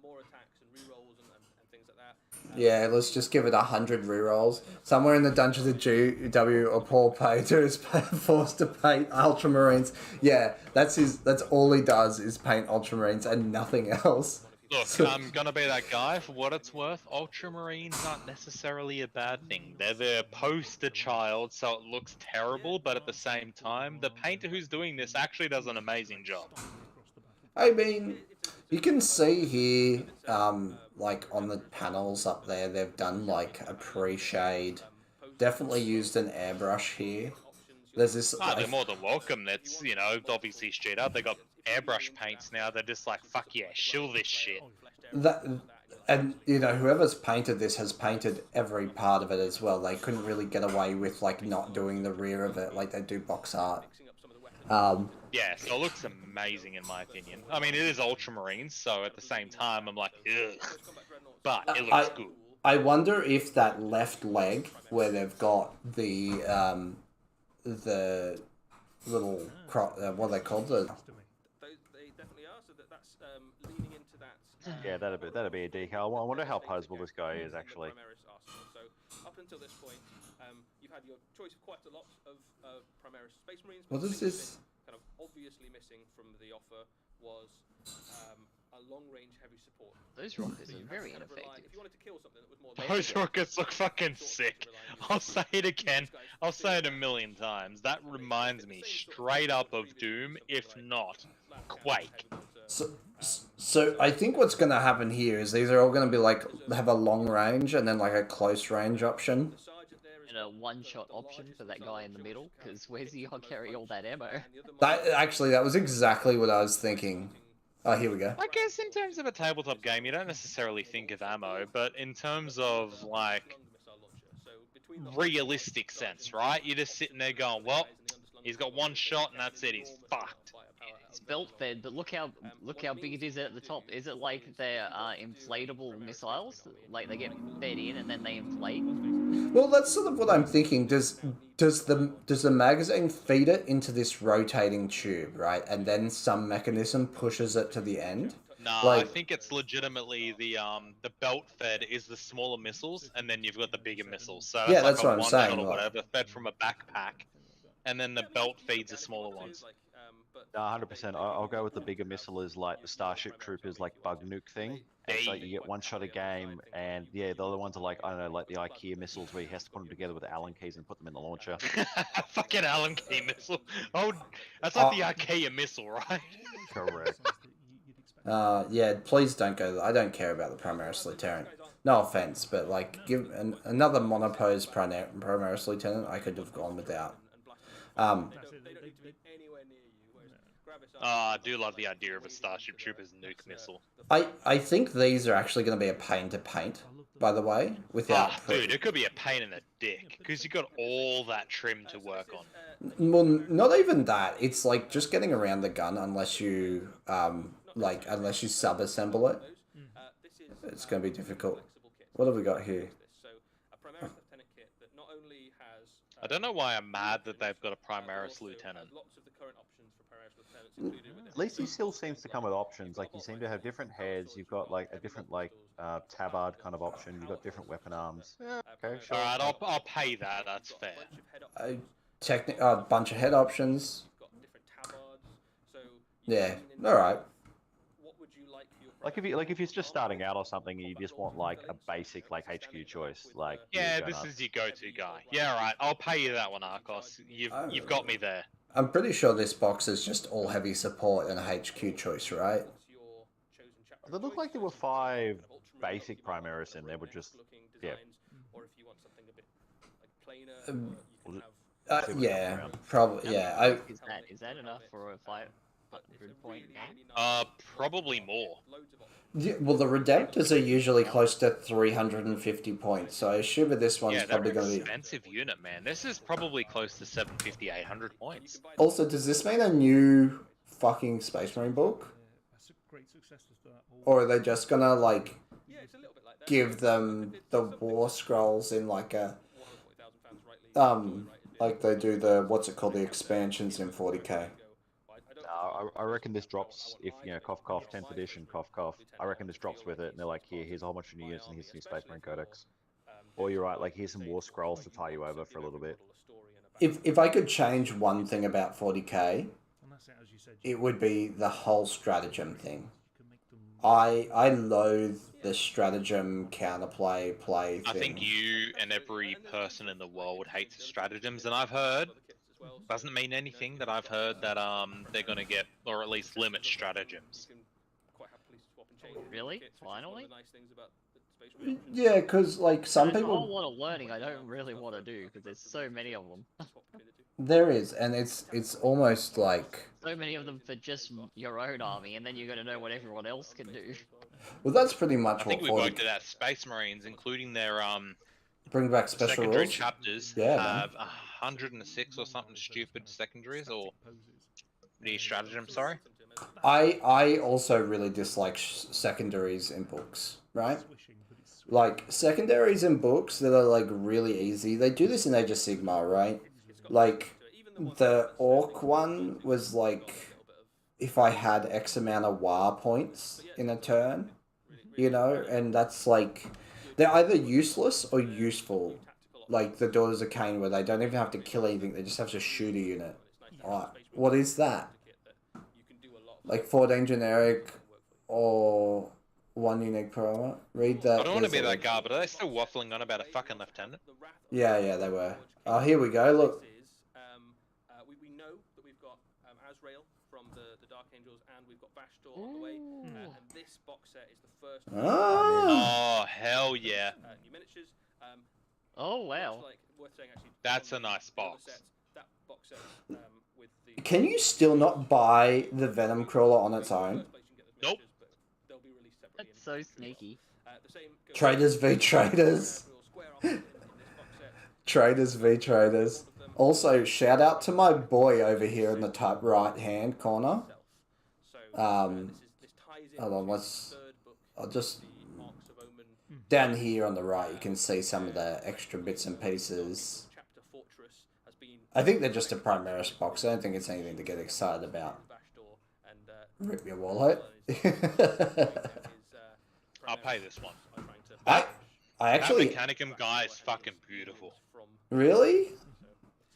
More attacks and rerolls and things like that. Yeah, let's just give it 100 rerolls. Somewhere in the Dungeons of GW, a Paul Pater is forced to paint Ultramarines. Yeah, that's all he does is paint Ultramarines and nothing else. Look, I'm gonna be that guy. For what it's worth, Ultramarines aren't necessarily a bad thing. They're the poster child, so it looks terrible, but at the same time, the painter who's doing this actually does an amazing job. I mean, you can see here, like on the panels up there, they've done like a pre-shade. Definitely used an airbrush here. There's this. They're more than welcome. That's, you know, obviously straight up. They got airbrush paints now. They're just like, fuck yeah, shill this shit. And you know, whoever's painted this has painted every part of it as well. They couldn't really get away with like not doing the rear of it like they do box art. Yeah, so it looks amazing in my opinion. I mean, it is Ultramarines, so at the same time, I'm like, ugh. But it looks good. I wonder if that left leg, where they've got the little what are they called? They definitely are. So that's leaning into that. Yeah, that'd be a decal. I wonder how posable this guy is actually. So up until this point, you've had your choice of quite a lot of Primaris Space Marines. What is this? Kind of obviously missing from the offer was a long-range heavy support. Those rockets are very ineffective. If you wanted to kill something that was more Those rockets look fucking sick. I'll say it again. I'll say it a million times. That reminds me straight up of Doom, if not Quake. So I think what's going to happen here is these are all going to be like have a long range and then like a close range option. And a one-shot option for that guy in the middle, because where's he gonna carry all that ammo? That was exactly what I was thinking. Oh, here we go. I guess in terms of a tabletop game, you don't necessarily think of ammo, but in terms of, like, realistic sense, right? You're just sitting there going, well, he's got one shot and that's it, he's fucked. It's belt fed, but look how big it is at the top. Is it like they're inflatable missiles? Like they get fed in and then they inflate? Well, that's sort of what I'm thinking. Does the magazine feed it into this rotating tube, right? And then some mechanism pushes it to the end? No, like, I think it's legitimately the belt fed is the smaller missiles, and then you've got the bigger missiles. So yeah, that's that's like what I'm one saying. shot or whatever, fed from a backpack, and then the belt feeds the smaller ones. No, 100%. I'll go with the bigger missile is like the Starship Troopers, like bug nuke thing. And so you get one shot a game, and yeah, the other ones are like, I don't know, like the IKEA missiles where he has to put them together with Allen keys and put them in the launcher. Fucking Allen key missile. Oh, that's like the IKEA missile, right? Correct. Yeah, please don't go. I don't care about the Primaris Lieutenant. No offense, but like, give another monopose Primaris Lieutenant, I could have gone without. I do love the idea of a Starship Troopers nuke missile. I think these are actually going to be a pain to paint, by the way, without... dude, it could be a pain in the dick, because you've got all that trim to work on. Well, not even that. It's like just getting around the gun unless you, unless you sub-assemble it. It's going to be difficult. What have we got here? I don't know why I'm mad that they've got a Primaris Lieutenant. At least he still seems to come with options. Like you seem to have different heads. You've got like a different tabard kind of option. You've got different weapon arms. Yeah, okay, sure. Alright, I'll pay that. That's fair. A bunch of head options. Yeah. All right. What would you like your If you're just starting out or something, and you just want like a basic like HQ choice, like Yeah, go this nuts. is your go-to guy. Yeah, right. I'll pay you that one, Arcos. You've got me there. I'm pretty sure this box is just all heavy support and a HQ choice, right? They look like there were 5 basic Primaris in there, were just yeah. Or if you want something a bit like plainer, you can have Yeah, probably. Yeah, I. Is that enough for a 500 point game? Probably more. Yeah, well, the Redemptors are usually close to 350 points, so I assume that this one's Yeah, they're probably going to be. expensive unit, man. This is probably close to 750, 800 points. Also, does this mean a new fucking Space Marine book? That's a great success for that whole. Or are they just gonna, like, give them the War Scrolls in, like, a. Like they do the, what's it called, the expansions in 40k? I reckon this drops if, cough cough, 10th edition, cough cough. I reckon this drops with it, and they're like, here's a whole bunch of new units, and here's new Space Marine Codex. Or you're right, like, here's some War Scrolls to tie you over for a little bit. If I could change one thing about 40k, it would be the whole stratagem thing. I loathe the stratagem counterplay play thing. I think you and every person in the world hates stratagems, and I've heard, doesn't mean anything, that I've heard that they're gonna get, or at least limit stratagems. Really? Finally? Yeah, because like some There's people a whole lot of learning I don't really want to do because there's so many of them. there is, and it's almost like So many of them for just your own army, and then you're gonna know what everyone else can do. well, that's pretty much I think what we 40 worked it out. Space Marines, including their bring back special secondary rules. chapters, Yeah, have 106 or something stupid secondaries, or the stratagem. Sorry. I also really dislike secondaries in books, right? Like secondaries in books that are like really easy. They do this in Age of Sigmar, right? Like the Orc one was like if I had X amount of WAR points in a turn, and that's like they're either useless or useful. Like the Daughters of Cain, where they don't even have to kill anything; they just have to shoot a unit. Alright, what is that? Like 14 generic or 1 unique promo. Read that. I don't want to be that guy, but are they still waffling on about a fucking lieutenant? Yeah, they were. Oh, here we go. Look. We know that we've got Azrael from the Dark Angels, and we've got Vashtor on the way. And this box set is the first. Oh hell yeah! New miniatures. Oh wow! That's a nice box. That box set with the. Can you still not buy the Venom Crawler on its own? Nope. That's so sneaky. Traders v Traders. Traders v Traders. Also, shout out to my boy over here in the top right hand corner. Hold on, I'll just down here on the right you can see some of the extra bits and pieces. I think they're just a Primaris box. I don't think it's anything to get excited about. Rip your wallet. I'll pay this one. I actually. That Mechanicum guy is fucking beautiful. Really?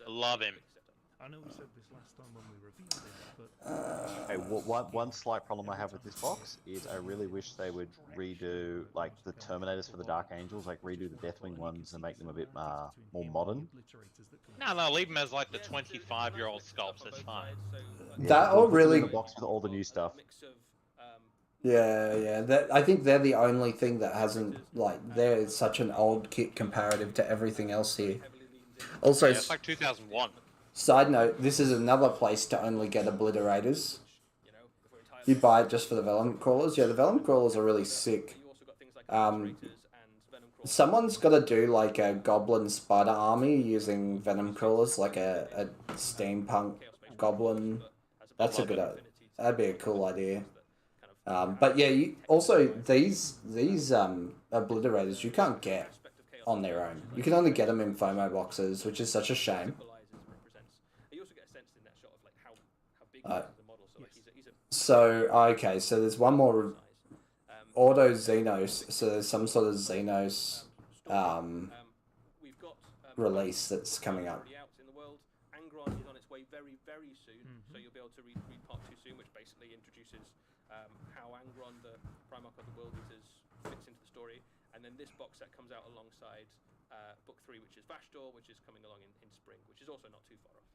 I love him. I know we said this last time when we reviewed it, but Hey, one slight problem I have with this box is I really wish they would redo like the Terminators for the Dark Angels, like redo the Deathwing ones and make them a bit more modern. No, leave him as like the 25-year-old sculpts. That's fine. That or really. The box with all the new stuff. Yeah. I think they're the only thing that hasn't they're such an old kit comparative to everything else here. Also, Yeah, it's like 2001. Side note: this is another place to only get obliterators. You buy it just for the Vellum Crawlers. Yeah, the Vellum Crawlers are really sick. Someone's got to do like a Goblin Spider army using Venom Crawlers, like a steampunk Goblin. That's a good. That'd be a cool idea. But yeah, also these obliterators you can't get on their own. You can only get them in FOMO boxes, which is such a shame. So okay, so there's one more Auto Xenos. So there's some sort of Xenos release that's coming up. soon, which basically introduces how Angron, the Primarch of the World Eaters, fits into the story. And then this box set comes out alongside book 3, which is Vashdor, which is coming along in spring, which is also not too far off.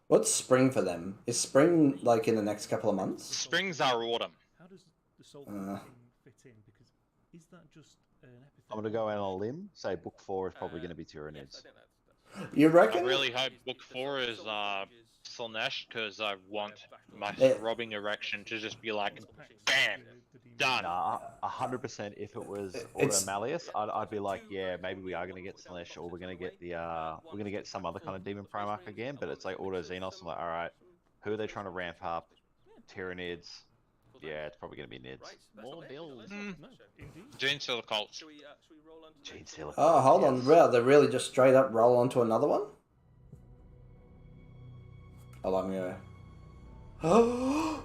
What's spring for them? Is spring like in the next couple of months? Springs are autumn. How does the Soul thing fit in? Because is that just an epithet? I'm going to go out on a limb. Say book 4 is probably going to be Tyranids. Yes, I think that's You I reckon? really hope book 4 is Slaanesh, because I want my throbbing erection to just be like, bam, done. Nah, 100%. If it was It's- Auto Malleus, I'd be like, yeah, maybe we are going to get Slaanesh, or we're going to get some other kind of Demon Primarch again. But it's like Auto Xenos. I'm like, all right, who are they trying to ramp up? Tyranids. Yeah, it's probably going to be Nids. right. More builds. No, indeed. Gene Stealer Cults. Should we roll on to Gene Stealer. Oh, hold on. Yes. Wow, they really just straight up roll onto another one? Hold on, I'm gonna...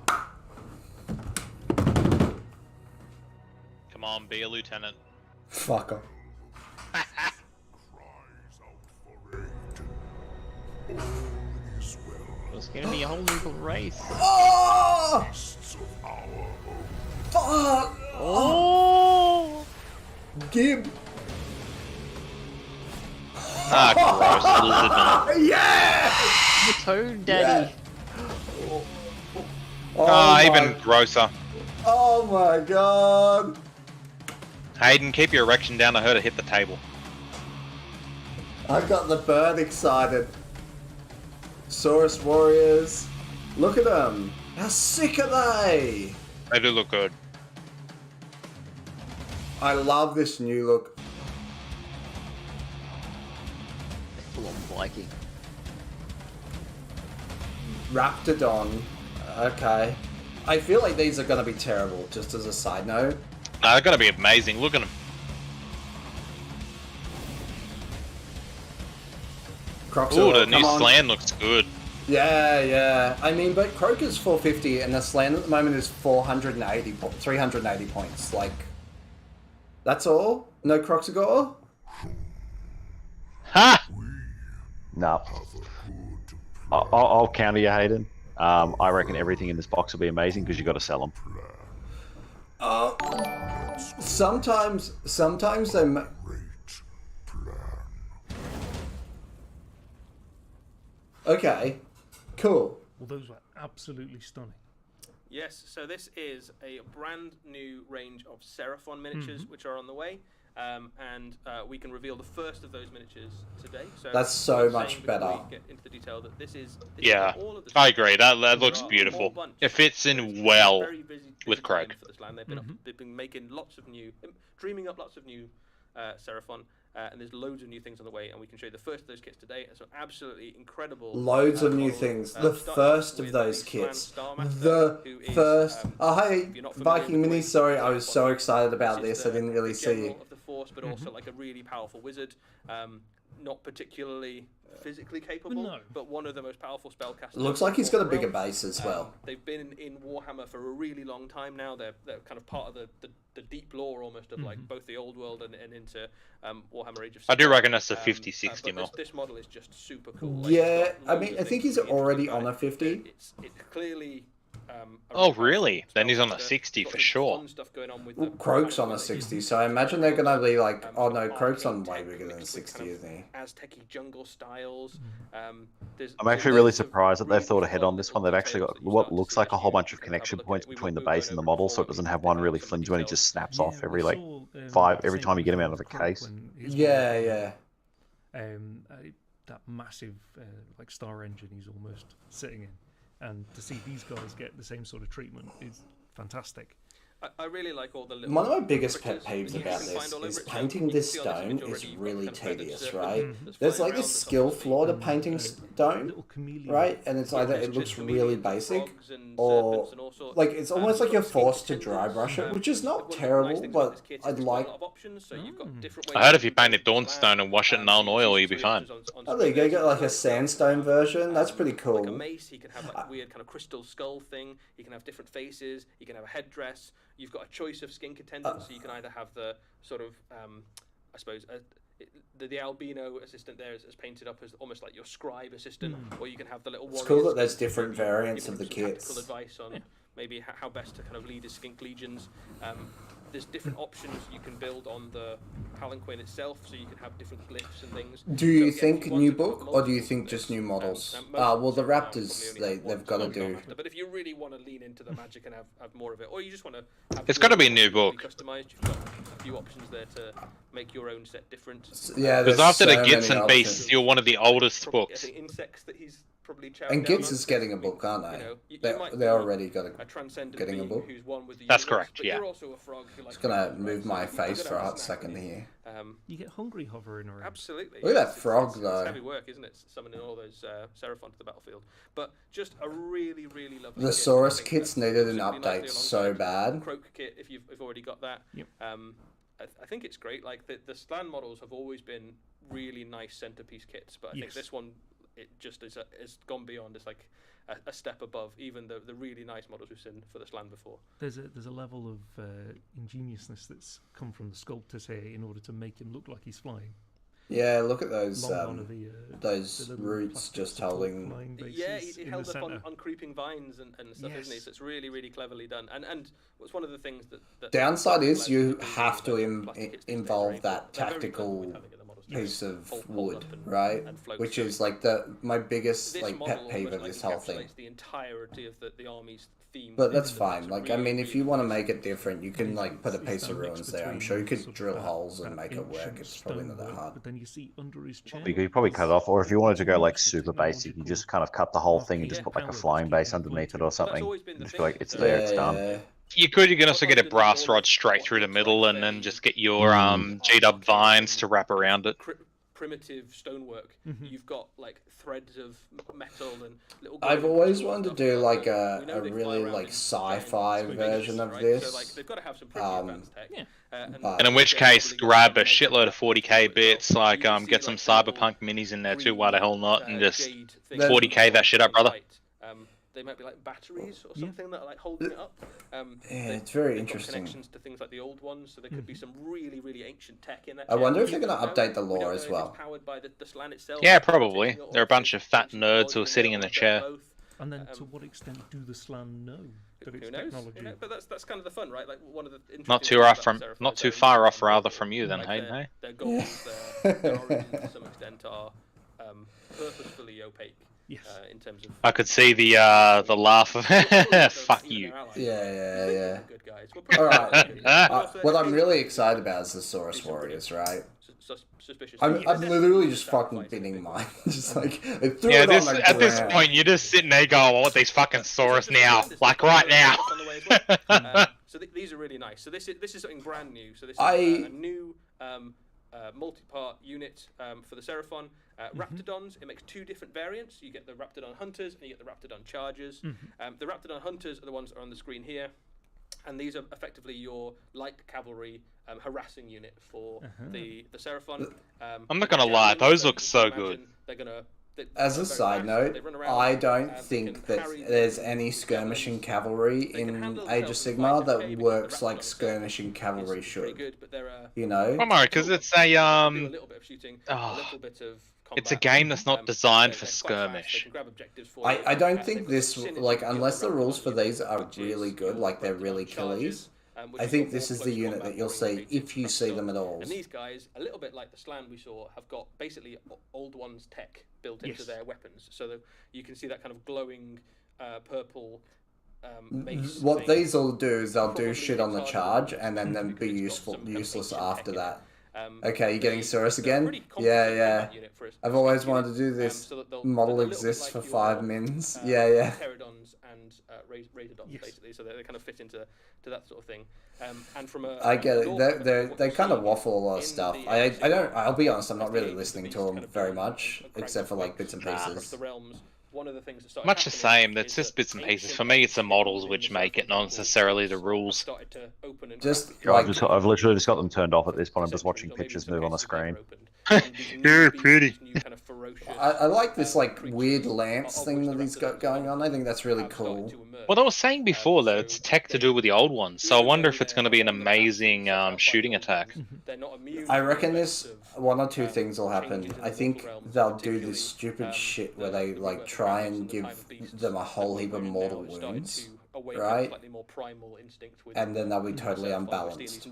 Come on, be a lieutenant. Fuck off. It's gonna be a whole new race. Oh! Fuck! Oh! Gib! Ah, gross, lizard man. Yeah! The Toad Daddy. Oh, Ah, my- even grosser. Oh my god! Hayden, keep your erection down. I heard it hit the table. I got the bird excited. Saurus Warriors. Look at them. How sick are they? They do look good. I love this new look. Full on Viking. Raptidon. Okay. I feel like these are going to be terrible, just as a side note. No, they're gonna be amazing. Look at them. Crocs Ooh, are- the new come on. Slan looks good. Yeah, yeah. I mean, but Croker's 450 and the Slan at the moment is 380 points. Like, that's all? No Croxagore? Ha! No. I'll counter you, Hayden. I reckon everything in this box will be amazing because you got to sell them. Sometimes they Okay, cool. Well, those were absolutely stunning. Yes, so this is a brand new range of Seraphon miniatures which are on the way, and we can reveal the first of those miniatures today. So That's so I was much saying before better. we get into the detail that this is Yeah, all of the I agree. That There looks are a beautiful. whole bunch. It fits It's in been well very busy with time Craig. for this land. They've been making lots of new, dreaming up lots of new Seraphon. And there's loads of new things on the way, and we can show you the first of those kits today. So absolutely incredible. Loads of new models. things. The Starting first of with those the Slan kits. Starmaster, The who is, first. Oh, hey, if you're not familiar Viking with the Mini. way Sorry, I Seraphon was so works, excited about this is this. I didn't really the see. general of the Force, but also like a really powerful wizard. Not particularly physically capable, No. but one of the most powerful spellcasters. Looks like he's in got a the bigger realm. base as well. They've been in Warhammer for a really long time now. They're kind of part of the deep lore almost of like both the old world and into Warhammer Age of I do Sigmar. reckon that's a 50-60 But mil. this model is just super cool. Like, Yeah, it's got I loads mean, of I think things he's to be already interested on about a 50. It's clearly. Oh, really? Then he's on a spellcaster. 60 Got for some sure. fun stuff going on with Well, the Croak's on a ability. 60, so I imagine they're going to be like, oh no, Arcane Croak's on tech way bigger than mixed with 60, kind of isn't he? Aztec-y jungle styles. There's I'm actually really loads of surprised that they've really thought ahead fun on this one. They've little actually got details that you what start to looks see like a as whole you bunch of have a connection look at points it. We between the won't go base and the over it model, before, so it but we doesn't can have pick one out really some flinch when it details. just snaps Yeah, off we every like saw, every same time you get him thing out of a with Croak case. when his Yeah, model, yeah. That massive like star engine he's almost sitting in, and to see these guys get the same sort of treatment is fantastic. I really like all the little One of my biggest pet critters peeves that you about can this find all is over it. So painting you can this see on this stone image is already you've got really kind of feathered tedious, serpent right? that's There's flying like a around skill that's flaw to obviously, painting stone, Little chameleon. right? And it's either there's it looks just really chameleons and basic, frogs and or serpents and all sorts. like it's almost like you've you're got skin forced to dry contenders, brush it, which is one not of the nice terrible, things about but this kit is I'd it's got like. a lot of options, so you've got different ways I heard you if you can painted build Dawnstone the and wash it in land. Allen oil, you'd be fine. Oh, there you go. You got like a On sandstone version. That's pretty like a cool. mace, he can have like a weird kind of crystal skull thing. He can have different faces. He can have a headdress. You've got a choice of skin contenders, so you can either have the sort of, I suppose, the albino assistant there is painted up as almost like your scribe assistant, or you can have the little. It's cool that warriors there's different giving variants him of the some tactical kits. advice on maybe how best to kind of lead his skink legions. There's different options you can build on the palanquin itself, so you can have different glyphs and things. Do you So, again, think if you wanted new to put book, or do you multiples think of just this, new models? most Well, the right now Raptors, probably only have they've got to one do. Raptor, but if you really want to lean into the magic and have more of it, or you just want to have It's gotta be a new really book. customized, you've got a few options there to make your own set different. Yeah, Because there's after so the Gits many and Beasts, options. you're one of the oldest I books. think insects that he's probably chowing And down Gits on, is getting a because book, aren't you they? know, you They might they be already got a transcendent getting a being book. who's one with the That's universe, correct, but yeah. you're also a frog who likes Just gonna creatures, move right? my So you're face gonna for a have hot snack, second haven't you? here. You get hungry hovering around. Absolutely. Look at that It's- frog, it's though. heavy work, isn't it? Summoning all those Seraphon to the battlefield. But just a really, really lovely. The kit. Saurus I think kits that needed an simply nicely update so alongside bad. Croak kit, if you've already got that. Yep. I think it's great. Like the Slan models have always been really nice centerpiece kits, but I think Yes. this one, it just is has gone beyond. It's like a step above even the really nice models we've seen for the Slan before. There's a level of ingeniousness that's come from the sculptors here in order to make him look like he's flying. Yeah, look at those Long on of the little roots plastic just support holding. flying Yeah, bases he in held the up on, centre. on creeping vines and stuff, isn't he? Yes. So it's really, really cleverly done. And what's one of the things that Downside is players you do have to with plastic kits these days, involve right? that They're very clever tactical with having the models piece just of hold wood, up and- right? and float Which through. is like my biggest This like model pet peeve almost, of like, this whole thing. encapsulates the entirety of the army's theme. But that's It's fine. a Like, really, I mean, if really you want to nice make it different, you can like put a It's piece of that mix ruins there. I'm between sure you could sort of drill that- holes and that make it work. ancient It's probably not that stonework, hard. But then you see under his chair. You could probably cut it off, or if you wanted to go like there's super basic, you just technological kind of cut the whole thing and just Yeah. put like a power flying that's base keeping underneath it pointing. or But that's something. always been the Just thing be like, with it's the- there, it's Yeah, done. yeah. You can also get a Sometimes brass the rod straight what through the looks middle like and then very just get your G-dub vines to wrap around it. Primitive stonework. You've got like threads of metal and little. I've glowing always crystal wanted to stuff do that like we a know they fly really around like in sci-fi giant version spaceships, of right? this. So like they've got to have some pretty Um, advanced tech. Yeah. And in which they're case, probably gonna grab a make shitload of 40k well. bits, like You can see, get some like, the little cyberpunk minis in there too. green, Why the hell not? And just jade thing Then- 40k that shit up, brother. light. They might be like batteries or Yeah. something that are like holding it up. Yeah, They- it's very they've got interesting. Connections to things like the old ones, so there could be some really, really ancient tech in that. I wonder chair. if they're We gonna don't know. update the We lore don't as know if well. it's powered by the Slan itself, Yeah, or if it's probably. taking it They're a off bunch the of fat ancient nerds technology who are sitting in or the a bit of chair. both. And then to what extent do the Slan know that it's Who knows? technology? You know, but that's kind of the fun, right? Like one of the Not interesting too things off about from, Seraphon not is too they're far off really rather cool. from you then, Like Hayden. Hey. their goals, their origins to some extent are purposefully opaque. Yes. In terms of I could see the laugh of fuck you. Yeah. Good guys. All right. What I'm really excited about is the Saurus Warriors, right? Suspicious. I'm Yeah, literally definitely just fucking sacrifice binning it. mine. Just like I threw Yeah, it this on the at this ground. point you're just sitting there going, I want these fucking Saurus now, like right now. So these are really nice. So this is something brand new. So this is I- a new multi-part unit for the Seraphon. Raptidons, it makes two different variants. You get the Raptidon Hunters and you get the Raptidon Chargers. The Raptidon Hunters are the ones that are on the screen here. And these are effectively your light cavalry harassing unit for the Seraphon. I'm not gonna lie, those look so good. They're gonna. As a they're side very fast, note, they run around, I don't they think can that carry there's the any skirmishing cavalry They can in handle Age of themselves in Sigma fight, that okay, because works the like Raptidon skirmishing itself cavalry is pretty should. good, but they're You know? Come on, because it's a do a little bit of shooting, a oh, little bit of it's a combat. game that's not designed for They're quite fast, they skirmish. can grab objectives for you. I don't They've think got this synergy like with unless the Raptidon rules for unit, these are which is really good, your like they're Raptidon really Chargers, killies. which I is think your this more is the close unit combat that you'll see orientated if you see Raptidon. them at all. And these guys, a little bit like the Slan we saw, have got basically old ones tech built into Yes. their weapons, so that you can see that kind of glowing purple mace. What thing. these will do is they'll do Probably shit on the retarded charge weapons and then because be it's got useful, some kind of useless ancient tech after in it. that. Um, Okay, you're getting they- Saurus they're again? pretty competent Yeah, in yeah. that unit for a I've always skink wanted to do unit, this. so that they'll- Model they're a little bit exists like for your, 5 mins. Yeah. Pterodons and Razordons, Yes. basically, so they kind of fit into that sort of thing. And from a I get it. lore They perspective, what they you kind of see waffle a lot of in stuff. the I episode don't. I'll be honest. I'm not as really the age of the listening beast to them kind of very grows much, and cranks except for up like bits and across pieces. the realms. One of the things that started Much the happening same, it's is just that bits and pieces. ancient For me, it's the people models within which the make it, Seraphon not necessarily the have rules. started to open and Just crack. like I've literally just got them turned off at this point. I'm just Sections, watching or maybe in pictures some move on the cases they've screen. never opened. Very pretty. I like this like weird lance thing that he's got going on. I think that's really cool. Well, they were saying before that it's tech to do with the old ones, so I wonder if it's going to be an amazing shooting attack. I reckon this one or two things will happen. I think they'll do this stupid shit where they like try and give them a whole heap of mortal wounds, right? And then they'll be totally unbalanced.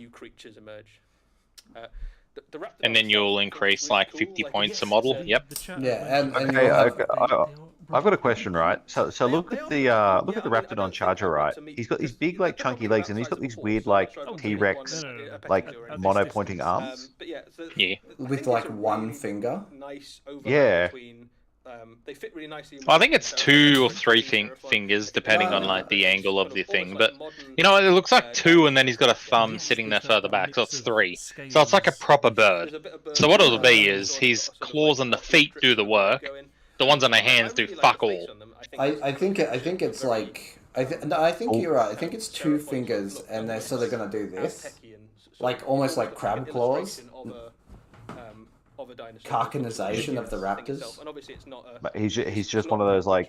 And then you'll increase like 50 points a model. Yep. Yeah, and Okay, I've got a question, right? So look at the Raptidon Charger, right? He's got these big like chunky legs, and he's got these weird like T-Rex like mono-pointing arms. Yeah. with like one finger. Yeah. They fit really nicely. Well, I think it's 2 or 3 fingers, depending on like the angle of the thing. But you know, it looks like 2, and then he's got a thumb sitting there further back, so it's 3. So it's like a proper bird. So what it'll be is his claws on the feet do the work. The ones on the hands do fuck all. I think it's like I think you're right. I think it's 2 fingers, and they're sort of gonna do this, like almost like crab claws. Carcanization of the raptors. But he's just one of those like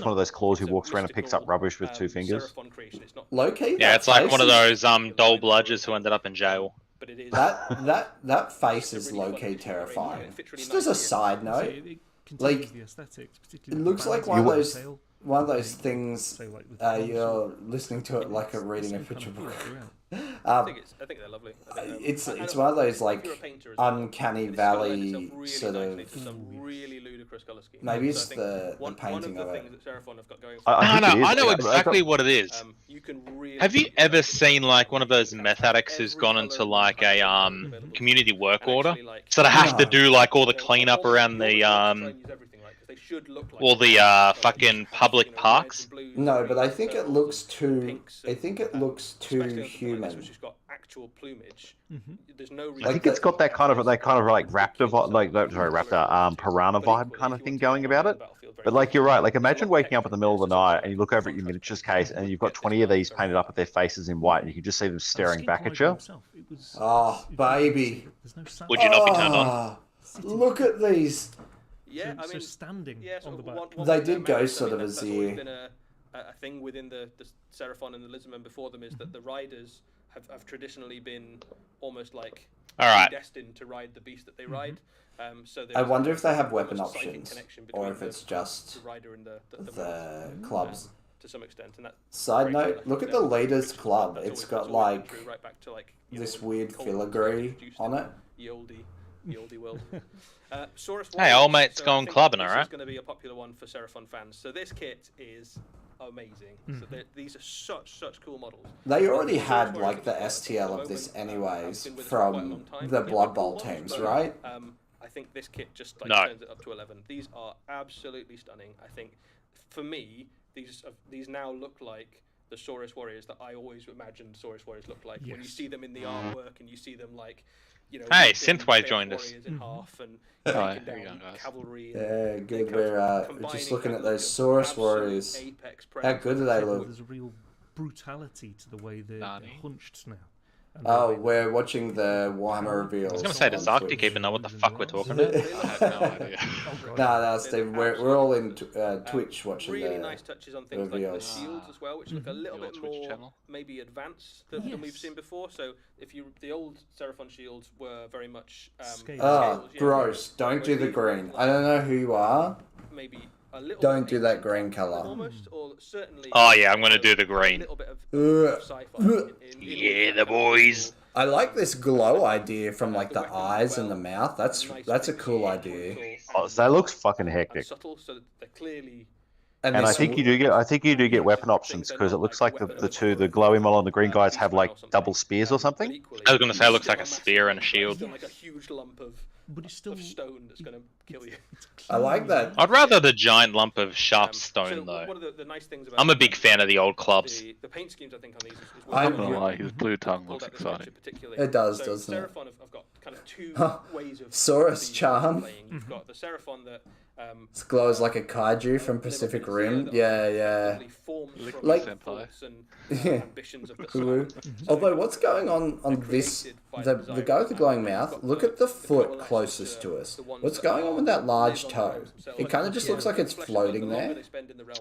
one of those claws who walks around and picks up rubbish with 2 fingers. Low key. Yeah, it's like one of those dull bludgers who ended up in jail. That face is low key terrifying. Just as a side note, like it looks like one of those things. You're listening to it like reading a picture book. I think they're lovely. It's one of those like uncanny valley sort of. Really ludicrous color scheme. Maybe it's the painting of it. I know exactly what it is. Have you ever seen like one of those meth addicts who's gone into like a community work order, so they have to do like all the cleanup around the all the fucking public parks? No, but I think it looks too. I think it looks too human. I think it's got that kind of like raptor vibe, piranha vibe kind of thing going about it. But like you're right, like imagine waking up in the middle of the night and you look over at your miniatures case and you've got 20 of these painted up with their faces in white, and you can just see them staring back at you. Oh, baby! Would you not be turned on? Look at these. Yeah, I mean, standing on the back. They did go sort of as the. Been a thing within the Seraphon and the Lizardmen before them is that the riders have traditionally been almost like destined to ride the beast that they ride. So I wonder if they have weapon options, or if it's just the clubs. To some extent. And that Side note: look at the leader's club. It's got like this weird filigree on it. Ye oldie world. Hey, old mate's going clubbing, alright? This is going to be a popular one for Seraphon fans. So this kit is amazing. So these are such cool models. They already had like the STL of this anyways from the Blood Bowl teams, right? I think this kit just turns it up to 11. These are absolutely stunning. I think for me, these now look like the Saurus Warriors that I always imagined Saurus Warriors look like. When you see them in the artwork and you see them like, you know, hey, Synthwave joined us. In half and cavalry. Yeah, good. We're just looking at those Saurus Warriors. How good do they look? There's a real brutality to the way they're hunched now. Oh, we're watching the Warhammer reveals. I was going to say, does Arctic even know what the fuck we're talking about? I have no idea. No, Steve, we're all in Twitch watching really nice touches on things reveals. like the shields as well, which look a little bit more maybe advanced than we've seen before. So the old Seraphon shields were very much scales, gross. Don't do the green. I don't know who you are. Maybe a little don't do that green color. Almost, or certainly. Oh yeah, I'm going to do the green. A little bit of sci-fi yeah, the boys. I like this glow idea from like the eyes and the mouth. That's a cool idea. Oh, so that looks fucking hectic. Subtle, so they're clearly. And I think you do get weapon options because it looks like the glowy model and the green guys have like double spears or something. I was going to say it looks like a spear and a shield. Like a huge lump of stone that's going to kill you. I like that. I'd rather the giant lump of sharp stone though. One of the nice things about I'm a big fan of the old clubs. The paint schemes I think on these is I'm not gonna lie, his blue tongue looks exciting. It does, doesn't it? Seraphon have got kind of two ways of Saurus charm. You've got the Seraphon that this glows like a kaiju from Pacific Rim. Yeah. Like, ambitions of the Although what's going on this the guy with the glowing mouth, look at the foot closest to us. What's going on with that large toe? It kind of just looks like it's floating there.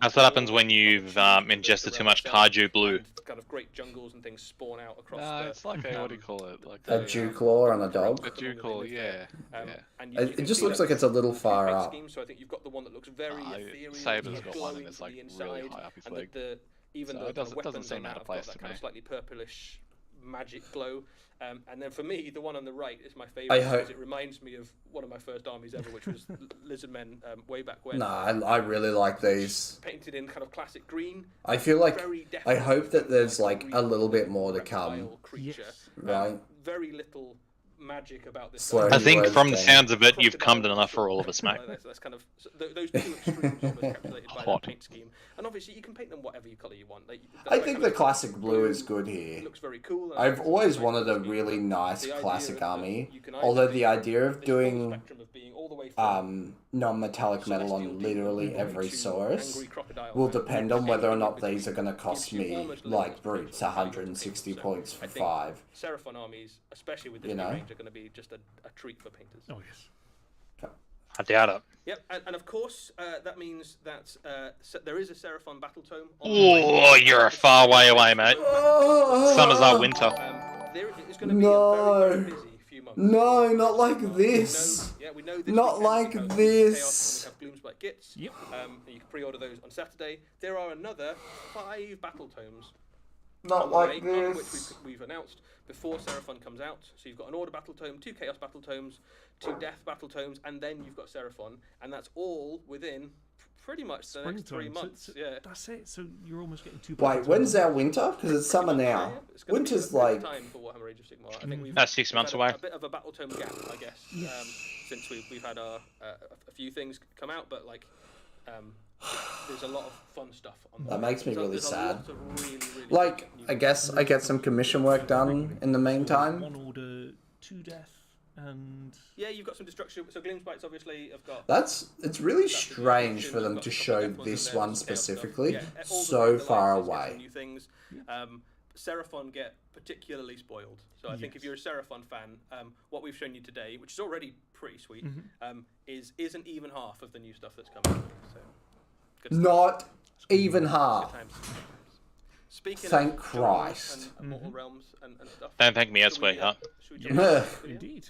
That's what happens when you've ingested too much kaiju blue. Kind of great jungles and things spawn out across It's like a, what do you call it? Like A dew claw on a dog. a dew claw, yeah. And It just looks like it's a little far up. So I think you've got the one that looks very ethereal, Saber's got one and it's glowing like from the really inside, high up his and leg. Even So the it doesn't weapons seem on out that of have got place that to kind me. of slightly purplish magic glow. And then for me, the one on the right is my I favourite hope- because it reminds me of one of my first armies ever, which was Lizardmen way back when. Nah, I really like these. Painted in kind of classic green. I feel like Very I definitely hope that there's feels like like a little bit more to reptile come. creature. Yes. Right. Very little magic about this. Slowly guy. I think words from the down. sounds of it, you've come to enough for all of us, mate. That's kind of those two extremes almost encapsulated by Hot. that paint scheme. And obviously, you can paint them whatever colour you want. Like, I think the classic blue is good here. looks very cool. and I've it's always nice wanted a paint scheme, really but nice the idea classic that army. you can either Although be the idea of this full doing spectrum of being all the way from non-metallic metal celestial on demon literally all the way every to source angry crocodile will man, depend on whether or not anything these are going to cost gives you me almost like limitless brutes potential how you want to 160 paint. So points for I think 5. Seraphon armies, especially with this You new know? range, are going to be just a treat for painters. Oh yes. I doubt it. Yep, and of course that means that there is a Seraphon battle tome. On Oh, you're a far way away, mate. Summer's our winter. There is going to be a very, very busy few months. No, not like We know- this. we know this Not weekend like we have this. Chaos and we have Gloomspite Gits. Yep. You can pre-order those on Saturday. There are another 5 battle tomes Not on the like way, none of which this. we've announced before Seraphon comes out. So you've got an Order battle tome, 2 Chaos battle tomes, 2 Death battle tomes, and then you've got Seraphon, and that's all within pretty much the next 3 Springtime. months. So Yeah. that's it. So you're almost getting 2. Wait, when's our winter? Because it's summer Pretty much, now. yeah. It's gonna be Winter's a bit of like time for Warhammer Age of Sigmar. I think we've That's 6 we've months had away. A bit of a battle tome gap, I guess, since we've had a few things come out, but like there's a lot of fun stuff on That makes me really there's sad. A lot of really, really like new I guess I get some commission work done in the meantime. 1 order, 2 death, and Yeah, you've got some destruction. So Gloomspites obviously have got. It's really That's the strange destruction, for them you've to got show Death ones in this there, one there's Chaos stuff. specifically Yeah, all the so Alliances far get some away. New things. Seraphon get particularly spoiled. So I think if you're a Seraphon fan, what we've shown you today, which is already pretty sweet, isn't even half of the new stuff that's coming. So, good stuff. Not even Good half. times. Speaking Thank of Christ. genres and Mortal Realms and stuff. Don't thank me, should it's we, sweetheart. should we jump into the video? indeed.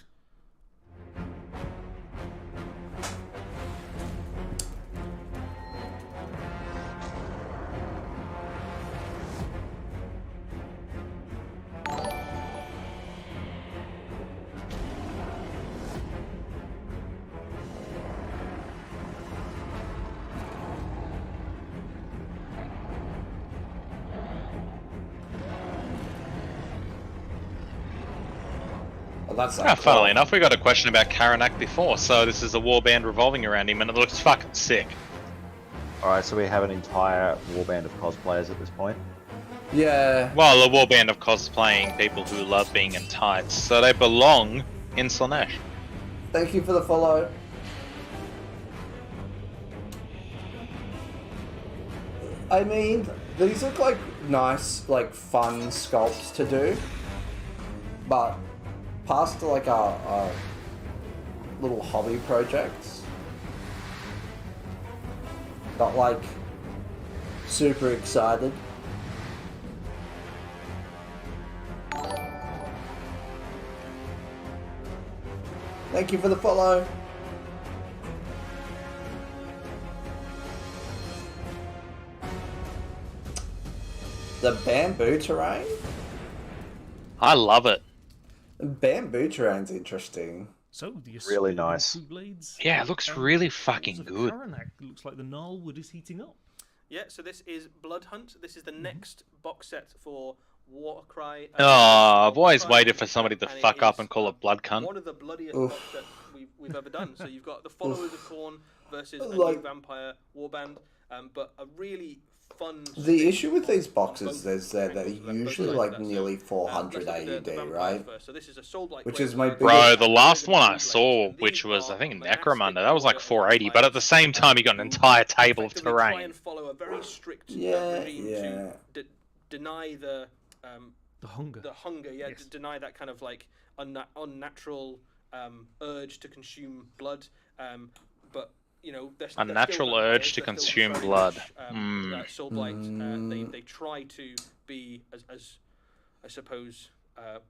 Well, that's Ah, funnily enough, we got a question about Karanak before, so this is a warband revolving around him, and it looks fucking sick. Alright, so we have an entire warband of cosplayers at this point. Yeah. Well, a warband of cosplaying people who love being in tights, so they belong in Slanesh. Thank you for the follow. I mean, these look like nice, like fun sculpts to do, but past like our little hobby projects, not like super excited. Thank you for the follow. The bamboo terrain? I love it. Bamboo terrain's interesting. So the Really Aspen nice. Two blades. Yeah, it looks really fucking Walls of good. Karanak. Looks like the gnarlwood is heating up. Yeah, so this is Blood Hunt. This is the next box set for Warcry. Oh, I've always Warcry, waited for somebody to and fuck up is, and call it Blood Cunt. One of the bloodiest Oof. box sets we've ever done. So you've got the Followers of Khorne versus a Like- new vampire warband, but a really fun. The issue with these on boxes both is that they're angles, both usually sides of like that. So, nearly let's 400 look at the AUD, vampires right? first. So this is a soul-like Which blade is my attack. Bro, the last These one are I saw, these which was, I are think, monastic Necromunda, that was like warrior 480, but at the same time, you got an entire table of effectively try terrain. and follow a very strict Yeah, regime yeah. to deny the The hunger. Yeah, Yes. to deny that kind of like unnatural urge to consume blood. But you know, they're Unnatural still urge vampires, to they're still consume very blood. much, Soul Blight. They try to be as I suppose.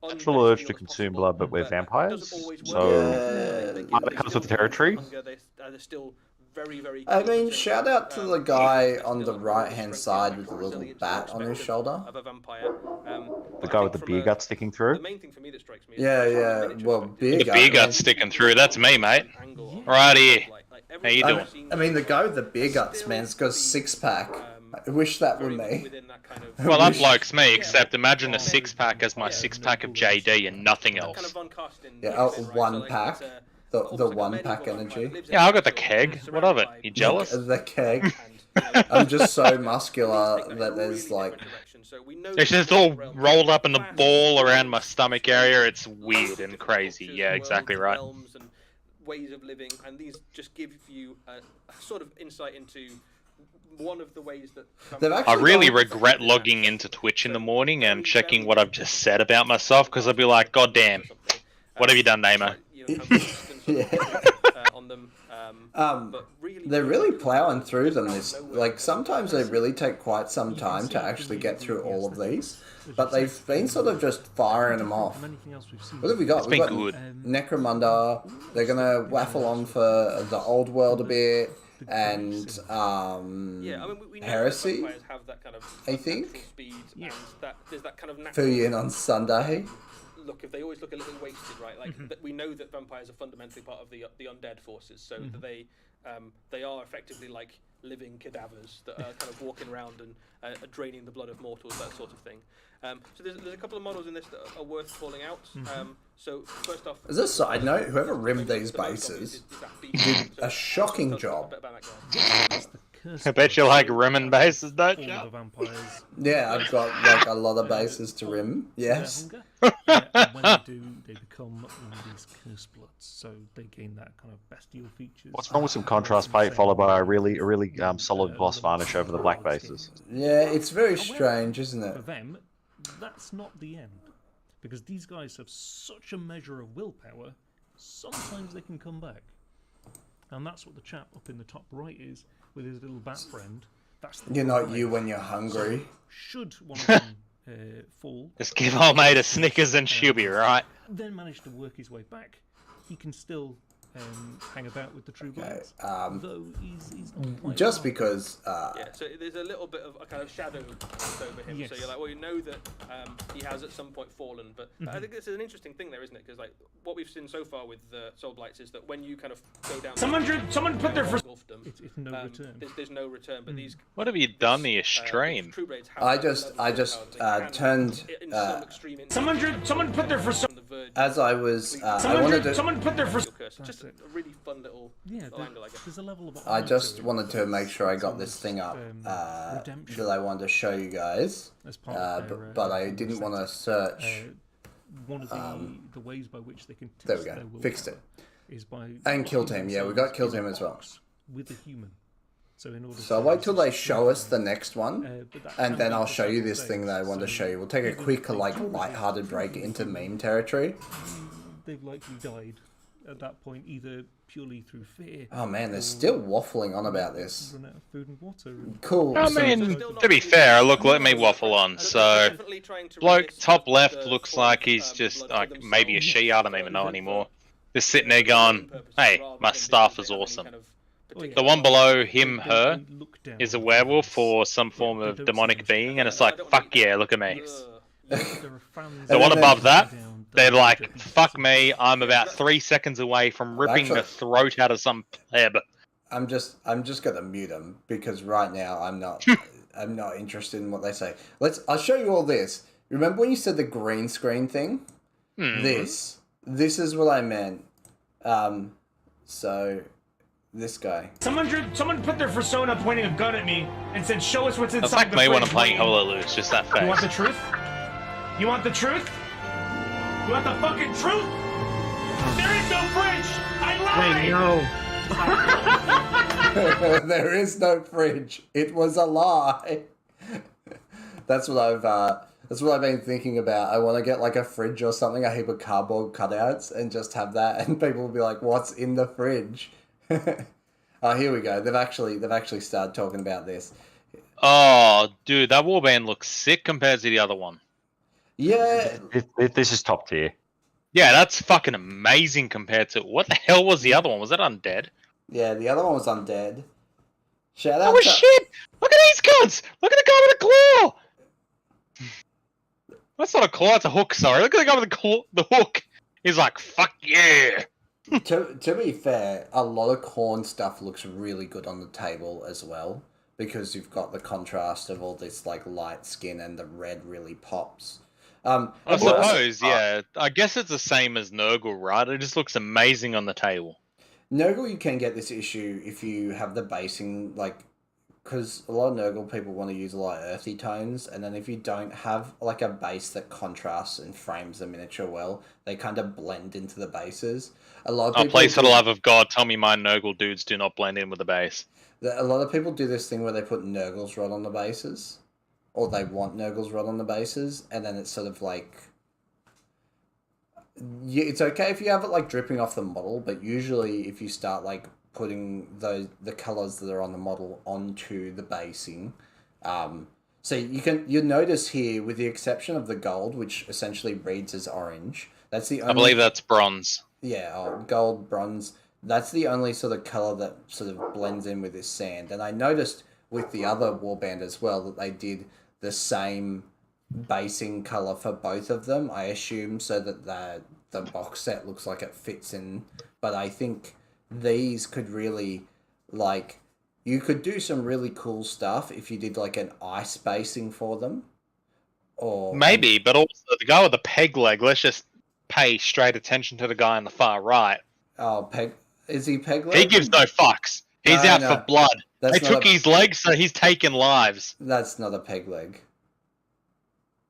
Natural urge to consume blood, but we're vampires. So either comes with the territory. They're still very, very. I mean, shout out to the guy they're on the still right-hand side with the more little resilient bat to on his perspective shoulder. of a vampire. The guy with the beer gut sticking through. The main thing for me that strikes me. Yeah. Well, beer The gut. beer man. gut's sticking through. That's me, mate. Right here. How you doing? I mean, the guy with the beer guts, man's got a six-pack. I wish that were me. Well, that bloke's me, except imagine a six-pack as my six-pack of JD and nothing else. Yeah, one pack. The one pack energy. Yeah, I got the keg. What of it? You jealous? The keg. I'm just so muscular that there's like. It's just all rolled up in the ball around my stomach area. It's weird and crazy. Yeah, exactly right. Ways of living, and these just give you a sort of insight into one of the ways that I really regret logging into Twitch in the morning and checking what I've just said about myself, because I'd be like, God damn, what have you done, Nemo? On them, they're really plowing through them. Like sometimes they really take quite some time to actually get through all of these, but they've been sort of just firing them off. What have we got? We've got good. Necromunda. They're gonna waffle on for the old world a bit, and we know Heresy. vampires have that kind of I think. speed, and there's that kind of natural Fuyin on Sunday. look. If they always look a little wasted, right? Like we know that vampires are fundamentally part of the undead forces, so that they are effectively like living cadavers that are kind of walking around and draining the blood of mortals, that sort of thing. So there's a couple of models in this that are worth calling out. So first off, As a side note, whoever rimmed these bases did a shocking job. I bet you like rimming bases, don't you? All the vampires. Yeah, I've got like a lot of bases to rim. Yes. And when they do, they become one of these curse bloods, so they gain that kind of bestial features. What's wrong with some contrast paint followed by a really solid gloss varnish over the black bases? Yeah, it's very strange, isn't For it? them, that's not the end, because these guys have such a measure of willpower. Sometimes they can come back, and that's what the chap up in the top right is with his little bat friend. That's the You're not guy. you when you're hungry. Should one of them fall, Just give old mate a Snickers and she'll be right. then manage to work his way back, he can still hang about with the true blades. Though he's not quite Just alive. because yeah, so there's a little bit of a kind of shadow over him. Yes. So you're like, well, you know that he has at some point fallen. But I think this is an interesting thing there, isn't it? Because like what we've seen so far with Soul Blights is that when you kind of go down, Someone put their first. It's no return. There's no return. But these What have you done to your stream? true blades have I that just level of power. They can, turned in some extreme Someone put their first. on the verge. as I was I wanted to Someone put their first. Curse. Just a really fun little Yeah, angle, I guess. there's a level of. I just wanted to make sure I got this thing up redemption that I wanted to show you guys, as part of their, but I didn't want to search. One of the ways by which they can test There we their go, willpower fixed it. is by And Kill locking Team, yeah, we got themselves Kill in a Team as well. box with a human. So in order So to I'll wait till they resist show us the willpower, next one, but that and can then be I'll for show you several this thing that I days. wanted to So show you. We'll take a even quick, if they like, do light-hearted break resist into willpower, meme territory. They've likely died at that point, either purely through fear. Oh man, they're or still waffling on about this. run out of food and water. And Cool. I so- mean, to be fair, look, let me waffle on. So, bloke top left looks like he's just like maybe a she. I don't even know anymore. Just sitting there going, "Hey, my staff is awesome." The one below him, her, is a werewolf or some form of demonic being, and it's like, "Fuck yeah, look at me." The one above that, they're like, "Fuck me, I'm about 3 seconds away from ripping the throat out of some pleb." I'm just gonna mute them because right now I'm not interested in what they say. I'll show you all this. Remember when you said the green screen thing? This is what I meant. So this guy. Someone put their persona pointing a gun at me and said, "Show us what's inside It's like the me when fridge, I'm playing Wayne." Holo Loose, just that You want the face. truth? You want the truth? You want the fucking truth? There is no fridge. I lied. There is no fridge. It was a lie. That's what That's what I've been thinking about. I want to get like a fridge or something, a heap of cardboard cutouts, and just have that, and people will be like, "What's in the fridge?" Oh, here we go. They've actually started talking about this. Oh, dude, that warband looks sick compared to the other one. Yeah, This is top tier. Yeah, that's fucking amazing compared to what the hell was the other one? Was that undead? yeah. The other one was undead. Shout Oh out to shit! Look at these cunts! Look at the guy with a claw! That's not a claw, it's a hook, sorry. Look at the guy with the hook. He's like, fuck yeah! to be fair, a lot of corn stuff looks really good on the table as well because you've got the contrast of all this like light skin and the red really pops. I and what- suppose, yeah. I guess it's the same as Nurgle, right? It just looks amazing on the table. Nurgle, you can get this issue if you have the basing, like, because a lot of Nurgle people want to use a lot of earthy tones, and then if you don't have, like, a base that contrasts and frames the miniature well, they kind of blend into the bases. A lot of Oh, people please, for the do- love of God, tell me my Nurgle dudes do not blend in with the base. A lot of people do this thing where they put Nurgle's rod on the bases, or they want Nurgle's rod on the bases, and then it's sort of like... Yeah, it's okay if you have it like dripping off the model, but usually if you start like putting the colors that are on the model onto the basing, so you'll notice here, with the exception of the gold, which essentially reads as orange, that's the only... I believe that's bronze. Yeah, gold, bronze. That's the only sort of color that sort of blends in with this sand. And I noticed with the other warband as well that they did the same basing color for both of them. I assume so that the box set looks like it fits in. But I think these could really, like, you could do some really cool stuff if you did like an ice basing for them. Or Maybe, but also the guy with the peg leg, let's just pay straight attention to the guy on the far right. Oh, is he peg leg? He gives no fucks. He's No, out no. for blood. That's They not took a- his leg, so he's taking lives. That's not a peg leg.